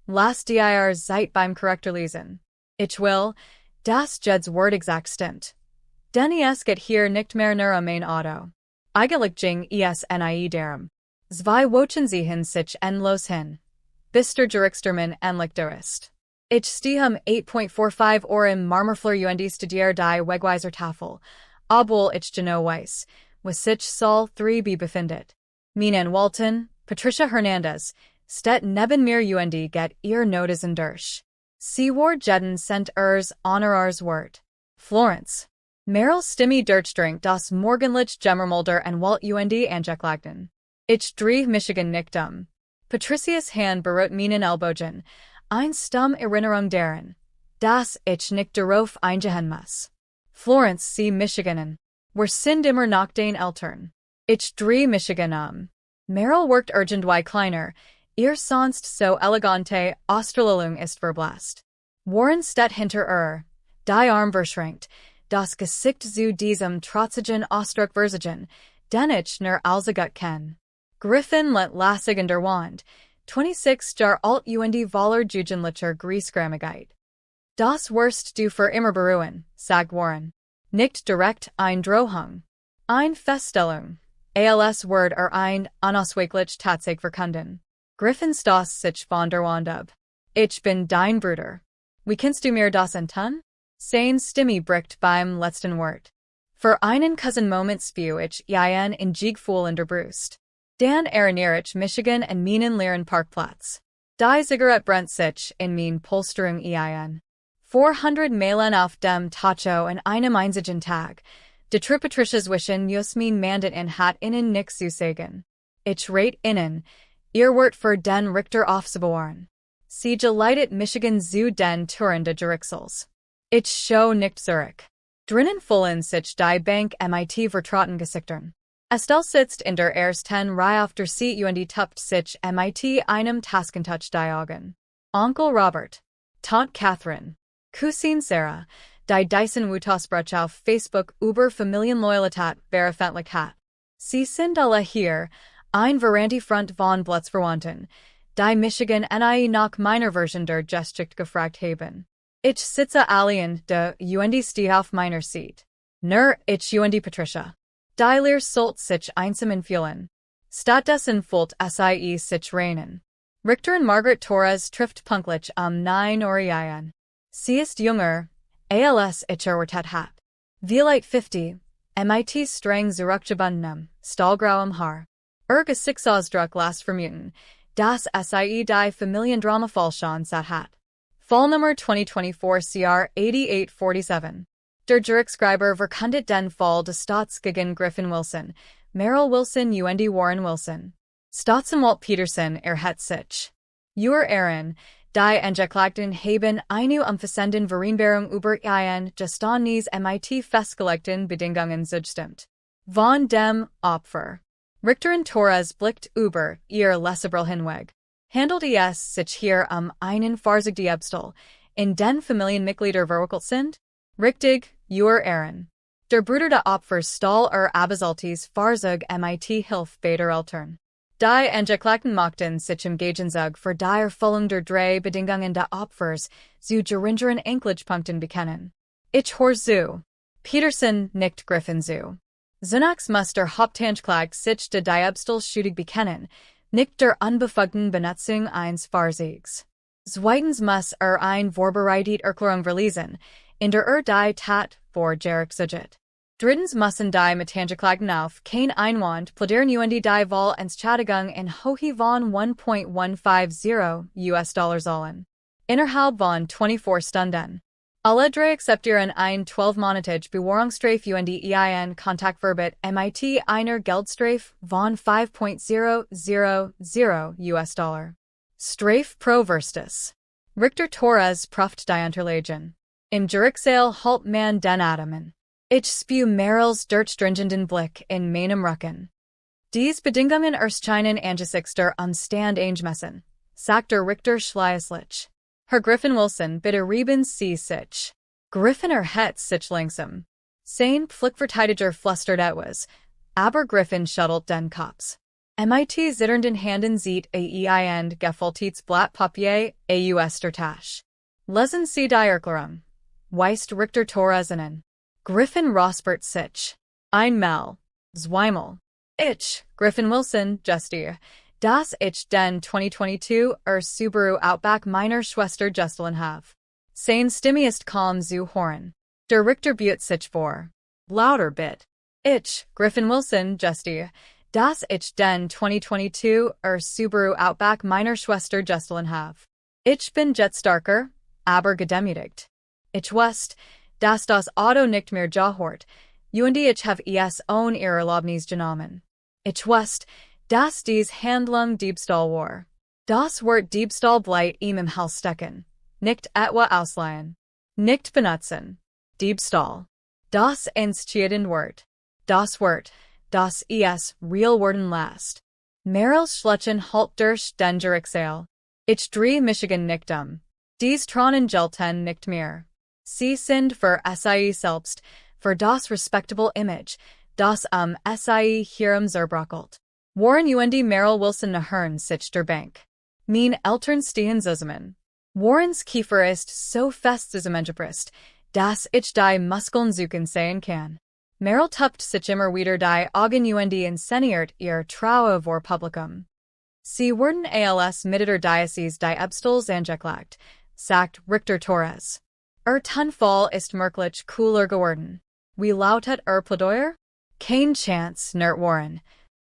Lass dir Zeit beim korrekter lesen. Ich will, das Jed's Wort exakt stimmt. Denn es geht hier nicht mehr nur mein Auto. Eigentlich ging es darum. Zwei Wochen sehen sich endlos hin. Bis der Gerichtstermin endlich da ist. Ich stehe 8.45 Uhr im Marmorflur studier die Wegweiser Tafel, obwohl ich genau weiß, was sich Saal 3b befindet. Mein Walton, Patricia Hernandez, steht neben mir get ihr Notizen durch. Sie war jeden Cent honorars Wort. Florence. Meryl Stimme Durchdrink das Morgenlicht Gemmermulder and Walt angeklagten. Ich dreh Michigan nicht Patricias Hand berot meinen Ellbogen, ein Stamm Erinnerung daran, das ich nicht darauf eingehen muss. Florence sie Michiganen. Wir sind immer nach den Eltern. Ich dreh Michigan Meryl worked urgently kleiner, ihr sonst so elegante Australung ist verblasst. Warren steht hinter die Arm verschränkt, das Gesicht zu diesem trotzigen Ausdruck versagen, den ich nur allzugut kenn. Griffin lent lassig in der Wand, 26 Jahr alt Voller Jugendlicher Griesgramigkeit. Das wirst du für immer beruhen, sagt Warren. Nicht direkt ein Drohung. Ein Feststellung. Als Wort ein unausweichlich Tatsache verkunden. Griffin das sich von der Wand ab. Ich bin dein Bruder. Wie kannst du mir das antun? Sein Stimme bricht beim letzten Wort. Für einen Cousin-Moment spew ich in Jiegfuhl in der Brust. Dan erinnere ich Michigan and meinen leeren Parkplatz. Die Zigarette brennt sich in mein Polsterung 400 Meilen auf dem Tacho an einem einzigen Tag. De Patricias wischen mein Mandat in hat innen nix zu sagen. Ich rate innen, ihr Wort für den Richter aufzubewahren. Sie geleitet Michigan zu den Touren de Gerichtshofs. Ich show nicht zurück. Drinnen fullen sich die Bank mit vertrauten Gesichtern. Estelle sitzt in der ersten Reihe auf der Seat tupft sich mit einem Taskentouch die Augen. Onkel Robert. Tante Catherine. Cousine Sarah. Die Dyson Wutasbrach auf Facebook über Familienloyalität veröffentlicht hat. Sie sind alle hier, ein Verandifront von Blutsverwandten, die Michigan nach meiner Version der Geschichte gefragt haben. Ich sitze allein de stehe auf meiner Seat. Nur ich Patricia. Die Lehr sollt sich einsam entfühlen. Stattdessen fullt sie sich reinen. Richter und Margaret Torres trifft punktlich 9 Uhr. Sie ist jünger, als ich erwartet hat. Vielleicht 50, mit streng zurückgebundenem, stahlgrauem Haar. Gesichtsausdruck last vermuten, das sie die Familiendrama Fallschon satt hat. Fallnummer 2024 CR 8847. Der Gerichtsschreiber verkündet den Fall des Staats gegen Griffin Wilson, Meryl Wilson Warren Wilson. Staatsanwalt Peterson hat sich. Ehren, die Angeklagten haben eine umfassenden Vereinbarung über Gestanis mit festgelegten Bedingungen zugestimmt. Von dem Opfer. Richterin Torres blickt über ihr Lesebrille hinweg. Handelt es sich hier einen Fahrzeugdiebstahl, in den Familienmitglieder verwickelt sind? Richtig, Ehren. Der Bruder der Opfers stahl Abasaltis Fahrzeug mit Hilfe beider Eltern. Die Angeklagten machten sich im Gegenzug für die Erfüllung der drei Bedingungen der Opfers zu geringeren Enkelpunkten bekennen. Ich hör zu. Peterson nickt Griffin zu. Zunachs Muster Hauptanschlag sich de Diebstahl schuldig bekennen, nicht der unbefugten Benutzung eines Fahrzeugs. Zweitens muss ein Vorbereitet Erklärung verlesen, in der die Tat vorgereicht sujet. Drittens müssen die Mitangeklagten auf kein Einwand plädieren und die Wahlentschädigung in Höhe von $1.150 zahlen. Innerhalb von 24 Stunden. Alle drei akzeptieren ein 12-monatige Bewahrungsstrafe und ein Kontaktverbot mit einer Geldstrafe von $5.000. Strafe pro verstis. Richter Torres prüft die Unterlagen. Im Gerichtssaal halt man den Adamen. Ich spew Merrill's stringenden Blick in meinem Rücken. Dies Bedingungen erscheinen angesichts der Umstand eingemessen, sagt der Richter schließlich. Herr Griffin-Wilson bitte reben Sie sich. Griffin erhet sich langsam. Sein Pflichtverteidiger flüstert etwas, aber Griffin schüttelt den Kopf. Mit zitternden Händen sieht ein gefaltetes Blatt Papier aus der Tasche. Lesen Sie die Erklärung. Weist Richter Torres an. Griffin räuspert sich. Einmal. Zweimal. Ich, Griffin-Wilson, gestehe, dass ich den 2022 Subaru Outback meiner Schwester gestohlen habe. Sein Stimme ist kaum zu hören. Der Richter bietet sich vor. Lauter bitte. Ich, Griffin-Wilson, gestehe, dass ich den 2022 Subaru Outback meiner Schwester gestohlen habe. Ich bin jetzt starker, aber gedemütigt. Ich wusste, dass das Auto nicht mehr gehört, und ich habe es ohne ihre Erlaubnis genommen. Ich wusste, dass dies Handlung Diebstahl war. Das Wort Diebstahl bleibt ihm im Hals stecken. Nicht etwa ausleihen. Nicht benutzen. Diebstahl. Das entscheidende Wort. Das Wort, das es real worden lässt. Merrill's Schlechen halt durch den Gerichtssaal. Ich drehe Michigan nicht Dies Tronen gelten nicht mehr. Sie sind für SIE selbst, für das respectable Image, das SIE hierum zerbrockelt. Warren und Merrill Wilson nahern sich der Bank. Mein Eltern stehen zusammen. Warrens Kiefer ist so fest zusammengepresst, dass ich die Muskeln suchen sehen kann. Merrill tupft sich immer wieder die Augen und inszeniert ihr Traue vor Publikum. Sie wurden als mit der Diözese Diebstahls angeklagt, sagt Richter Torres. Tonfall ist merklich cooler geworden. Wie lautet Plädoyer? Kein Chance, nert Warren.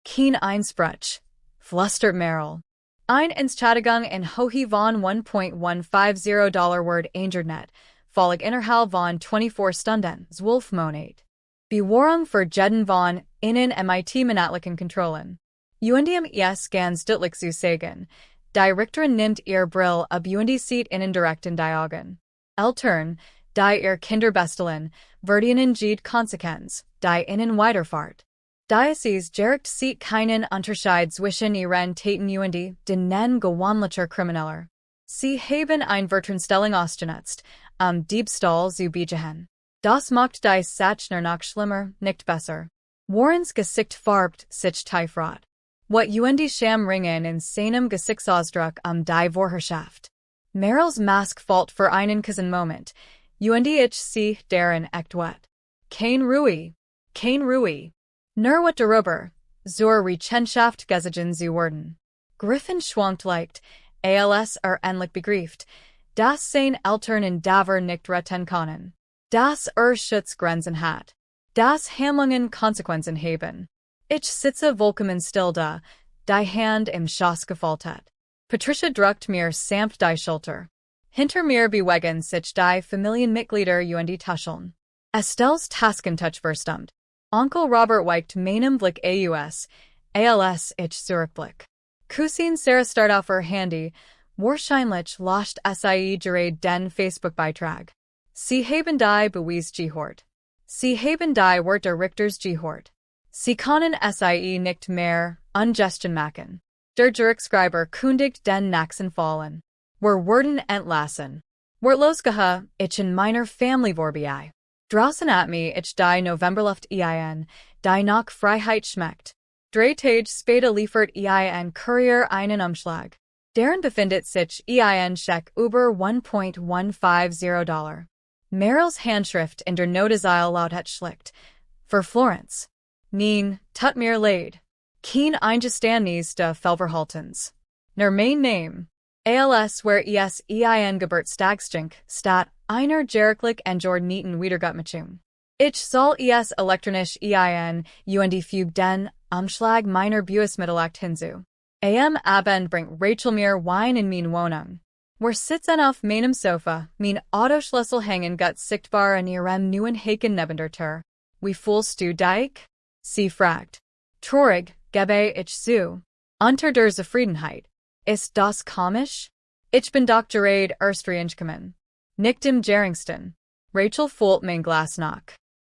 Kein Einspruch, flüstert Merrill. Entschädigung in Höhe von $1.150 Word Internet, folgt innerhalb von 24 Stunden, 12 Monate. Bewahrung für Jeden von innen mit monatlichen Kontrollen. Es ganz deutlich zu sagen, die Richterin nimmt ihr Brill ab und sieht innen direkt in die Augen. Eltern, die ihr Kinder bestelen, werden jede Konsequenz, die innen weiterfahrt. Diözese Gericht sieht keinen Unterschied zwischen ihren Taten und den gewöhnlicher Krimineller. Sie haben ein Vertrauensstellung ausgenutzt, Diebstahl zu begehen. Das macht die Sache noch schlimmer, nicht besser. Warrens Gesicht farbt sich tiefrot. What und Sham ringen in seinem Gesichtsausdruck die Vorherrschaft. Merrill's Mask fällt für einen kurzen Moment, und ich sehe deren etwa. Kein Ruhe. Nur wat darüber, zur Rechenschaft gezogen zu werden. Griffin schwankt leicht, als endlich begrieft, dass sein Eltern in Daver nicht retten können. Dass Schutzgrenzen hat. Dass Handlungen Konsequenzen haben. Ich sitze vollkommen still da, die Hand im Schoß gefaltet hat. Patricia drückt mir sanft die Schulter. Hinter mir bewegen sich die Familienmitglieder und die Tascheln. Estelle's Taskentouch verstummt. Onkel Robert weicht meinem Blick als ich zurückblick. Cousin Sarah start auf ihr Handy, wahrscheinlich lost sie gerade den Facebook-Beitrag. Sie haben die Beweis gehört. Sie haben die Wort der Richters gehört. Sie können sie nicht mehr ungesten machen. Der Gerichtsschreiber kündigt den nächsten Fallen. Wir werden entlassen. Wird losgehe, ich in meiner Family vorbei. Draußen at me ich die Novemberluft die nach Freiheit schmeckt. 3 Tage später liefert Courier einen Umschlag. Darin befindet sich Scheck über $1.150. Merrill's Handschrift in der Noticeil lautet schlicht. Für Florence. Neen, tut meer laid. Keen eingestandnis de Felverhaltens. Ner main name. ALS where ein gebert stagstink, stat, einer Jeriklik en jord nieten wiedergutmachung. Ich soll elektronisch ein, und fug den, Umschlag meiner Buesmittelakt hinzu. Abend bringt Rachel mir Wein in min Wohnung. Where sitzt auf meinem Sofa, min Autoschlüssel hängen gut sichtbar an ihrem neuen Haken neben der Tür. Wie fühlst du dich? Sie fragt. Traurig, gebe ich zu. Unter der Zufriedenheit. Ist das komisch? Ich bin doch gerade erst reingekommen. Nicht im geringsten. Rachel fühlt mein Glas nach.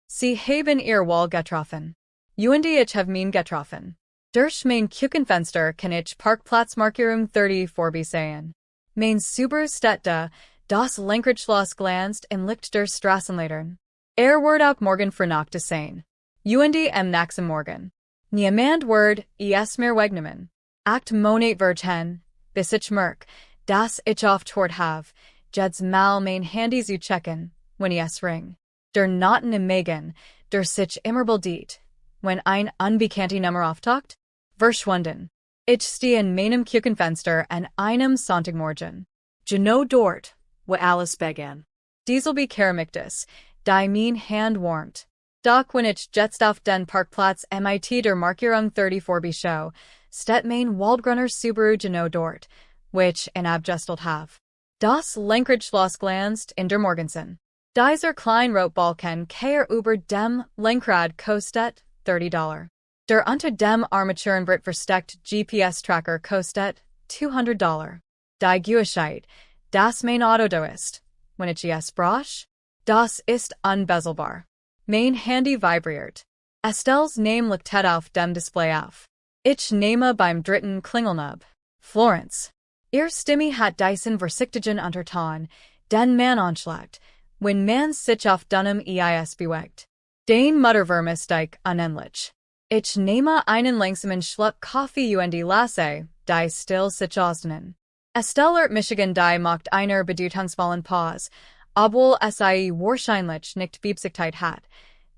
Sie haben ihr Wall getroffen. Und ich have mein getroffen. Durch mein Küchenfenster kann ich Parkplatzmarkierung 34b sehen. Mein Superstädte, das Lenkradschloss glanzt im Licht der Straßenlaternen. Wird auch morgen vernacht sein. Und am nächsten Morgen. Niemand wird es mehr wegnehmen. Acht Monat verten, bis ich merk, dass ich oft tort have, jeds mal mein Handy zu checken, wenn es ring. Der Noten im Magen, der sich immer bildet, wenn ein unbekannte Nummer auftaucht, verschwunden. Ich stehe in meinem Küchenfenster an einem Sonntagmorgen. Genau dort, wo alles begann. Dieselbe Keramiktis, die mein Hand warmt. Doch wenn ich jetzt auf den Parkplatz mit der Markierung 34b show, steht mein Waldgrunner Subaru genau dort, which in abgestelt have. Das Lenkradschloss glanzt in der Morgensen. Dieser Kleinrotbalken über dem Lenkrad kostet $30. Der unter dem Armaturenbrett versteckt GPS-Tracker kostet $200. Die Gewissheit, dass mein Auto da ist, wenn ich es brauche, das ist unbezahlbar. Mein Handy vibriert. Estelles Name liegt auf dem Display auf. Ich nehme beim dritten Klingelnub. Florence. Ihr Stimme hat diesen Versichtigen untertan, den man anschlagt, wenn man sich auf dunnem Eis bewegt. Den Mutterwurm dich unendlich. Ich nehme einen langsamen Schluck Kaffee und lasse, die still sich ausdehnen. Estelle Michigan die macht einer bedeutungsvollen Pause, obwohl sie wahrscheinlich nicht Beabsichtigt hat,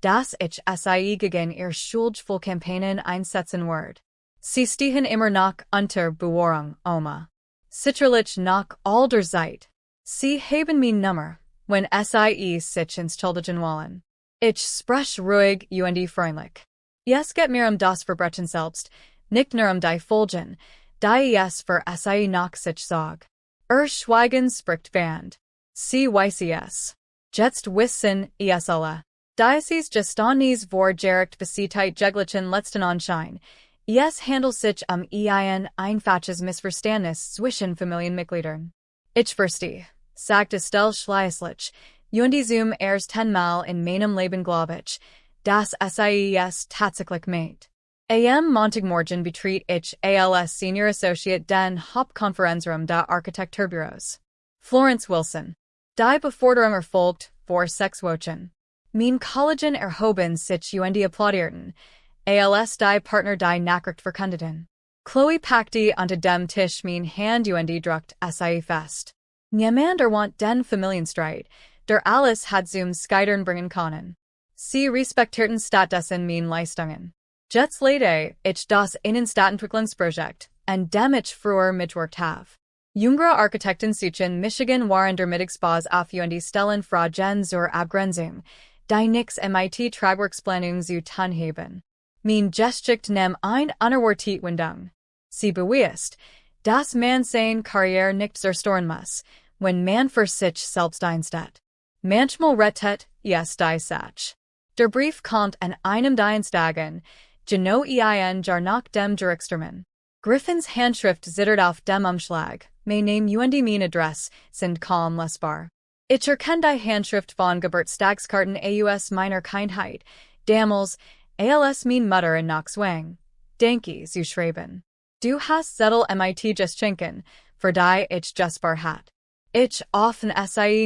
dass ich sie gegen ihr schuldvoll Kampagnen einsetzen wird. Sie stehen immer noch unter Bewahrung, Oma. Sicherlich noch all der Zeit. Sie haben mein Nummer, wenn sie sich entschuldigen wollen. Ich sprech ruhig und freundlich. Es geht mir das Verbrechen selbst, nicht nur die Folgen, die es für sie nach sich zog. Schweigen spricht Band. Sie weiß es. Jetzt wissen es alle. Dieses Gestanis vor Gericht besietigt jeglichen letzten Anschein. Es handelt sich ein einfaches Missverständnis zwischen Familienmitgliedern. Ich verstehe, sagt Estelle schließlich, und erst einmal in meinem Leben glaube ich, dass es tatsächlich meint. Am Montagmorgen betritt ich als Senior Associate den Hauptkonferenzraum der Architekturbüros. Florence Wilson. Die Beforderung erfolgt vor 6 Wochen. Mein Kollegen erhoben sich und applaudierten. Als die Partner die Nachricht verkündeten. Chloe packte unter dem Tisch mein Hand und druckt sie fest. Niemand want den Familienstreit, der alles hat zum Scheitern bringen können. Sie respektierten stattdessen mein Leistungen. Jetzt leide ich das Innenstadtentwicklungsprojekt, an dem ich früher mitwirkt have. Jüngere Architekten suchen Michigan waren der Mittagsbars auf und stellen Fragen zur Abgrenzung, die nix MIT Tragwerksplanung zu tun haben. Mein Gesticht nem ein unerwartet Wendung. Sie beweist, dass man seine Karriere nicht zerstören muss, wenn man für sich selbst einsteht. Manchmal rettet es die Sache. Der Brief kommt an einem Dienstagen, genau jar nach dem Gerichtstermin. Griffins Handschrift zittert auf dem Umschlag, mein Name und mein Adresse sind kaum lesbar. Ich erkenne die Handschrift von Geburtstagskarten aus meiner Kindheit, damals, als mein Mutter in Knoxwang. Denke zu schreiben. Du hast Zettel mit Geschenken, für die ich gespart hat. Ich offen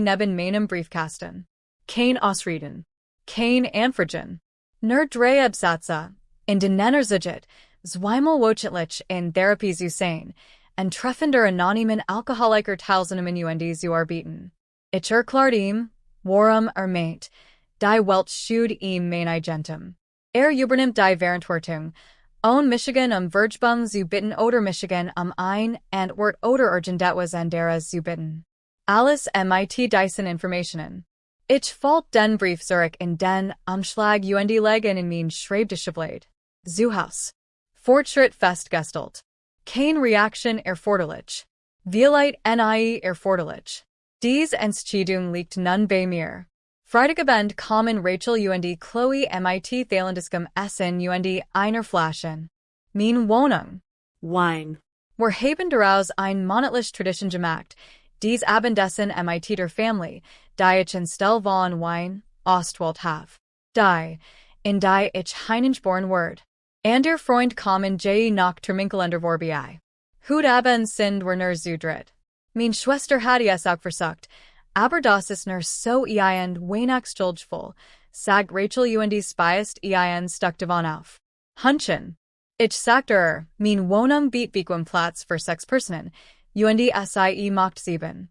neben meinem Briefkasten. Kein Ausreden. Kein Anfragen. Nur 3 Absätze, in den Nennersiget, zweimal wöchentlich in Therapie zu sein, en treffender anonymen Alkoholiker Teilnehmern und zu arbeiten. Ich erklärt ihm, warum meint, die Welt schuld ihm mein Agentum. Übernimmt die Verantwortung. Own Michigan Vergebung zu bitten oder Michigan ein and Wort oder irgendetwas anderes zu bitten. Alles mit diesen Informationen. Ich folgt den Brief zurück in den Umschlag und legen in mein Schreibtischblad. Zuhaus. Fortschritt festgestellt. Keine Reaktion erforderlich. Vielheit nie erforderlich. Dies Entscheidung liegt nun bei mir. Freitagabend kommen Rachel und Chloe mit thailandischem Essen und einer Flaschen. Mein Wohnung. Wine. Wir haben daraus ein monatlich Tradition gemacht. Dies Abendessen mit der Familie, die ich in Stel von Wein, Ostwald have. Die, in die ich hineingeboren word. And der Freund kommen nach Terminkalender vorbei. Hut Abend sind wir nur zu dritt. Mein Schwester hat es auch versucht, aber das ist nur so und wenig schuldvoll, sagt Rachel und speist und stuck davon auf. Hunchen. Ich sagte mein Wohnung bietet bequem Platz für 6 Personen, und sie macht 7.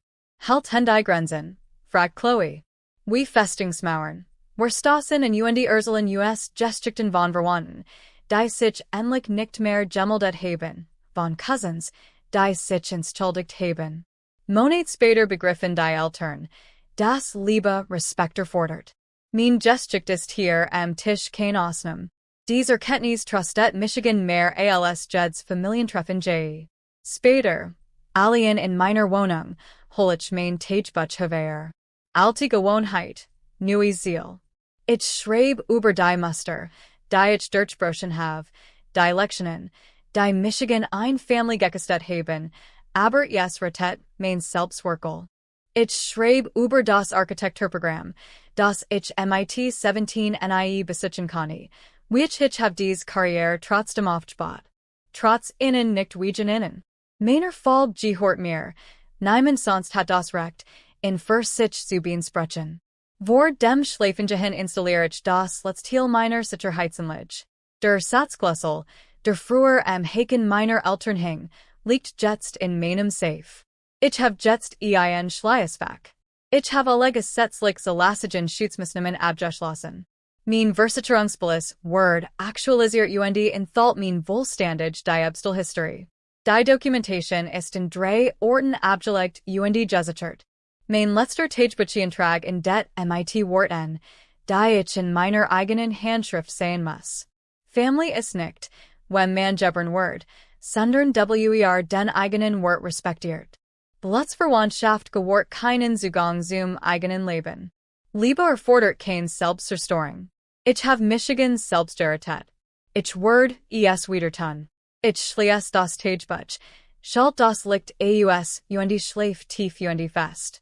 Halt die Grenzen, fragt Chloe. We Festungsmauern. Wir stoßen in und Urselen US Gestrichten von Verwandten, die sich endlich nicht mehr gemeldet haben, von Cousins, die sich entschuldigt haben. Monat später begriffen die Eltern, dass Liebe Respekt erfordert. Mein Gestricht ist hier am Tisch kein Ausnahme. Dieser Erkenntnis trustet Michigan mehr als Jeds Familientreffen J. Später, alien in meiner Wohnung, hol ich mein Tagebuch hervor. Alte Gewohnheit, neues Ziel. Ich schreibe über die Muster, die ich durchbrochen habe, die Lektionen, die Michigan ein Family gekostet haben, aber es rettet mein Selbstwerkel. Ich schreibe über das Architekturprogramm, das ich mit 17 nie besitzen kann, which ich habe dies Karriere trotzdem aufgebaut. Trotz innen nicht wegen innen. Meiner Fall gehört mir, niemand sonst hat das Recht, in für sich zu sprechen. Vor dem Schlafengehen installiere ich das letzte meiner Sicherheitsanlage. Der Satzklössel, der früher am Haken meiner Eltern hing, liegt jetzt in meinem Safe. Ich habe jetzt ein Schleißfach. Ich habe alle gesetzliche Elastigen Schutzmaßnahmen abgeschlossen. Mein Versicherungsbelis Word aktualisiert und enthält mein vollständig die Abstellhistorie. Die Dokumentation ist in 3 Orten abgelegt und gesichert. Mein letzter Tagebucheintrag in det mit Worten, die ich in meiner eigenen Handschrift sehen muss. Family ist nicht, wenn man gebern wird, sondern den eigenen Wort respektiert. Blutsverwandtschaft gewort keinen Zugang zum eigenen Leben. Liebe erfordert kein Selbstverstoring. Ich habe Michigans Selbstgerettet. Ich word es wiedertun. Ich schließe das Tagebuch, schalt das Licht aus und schläft tief und fest.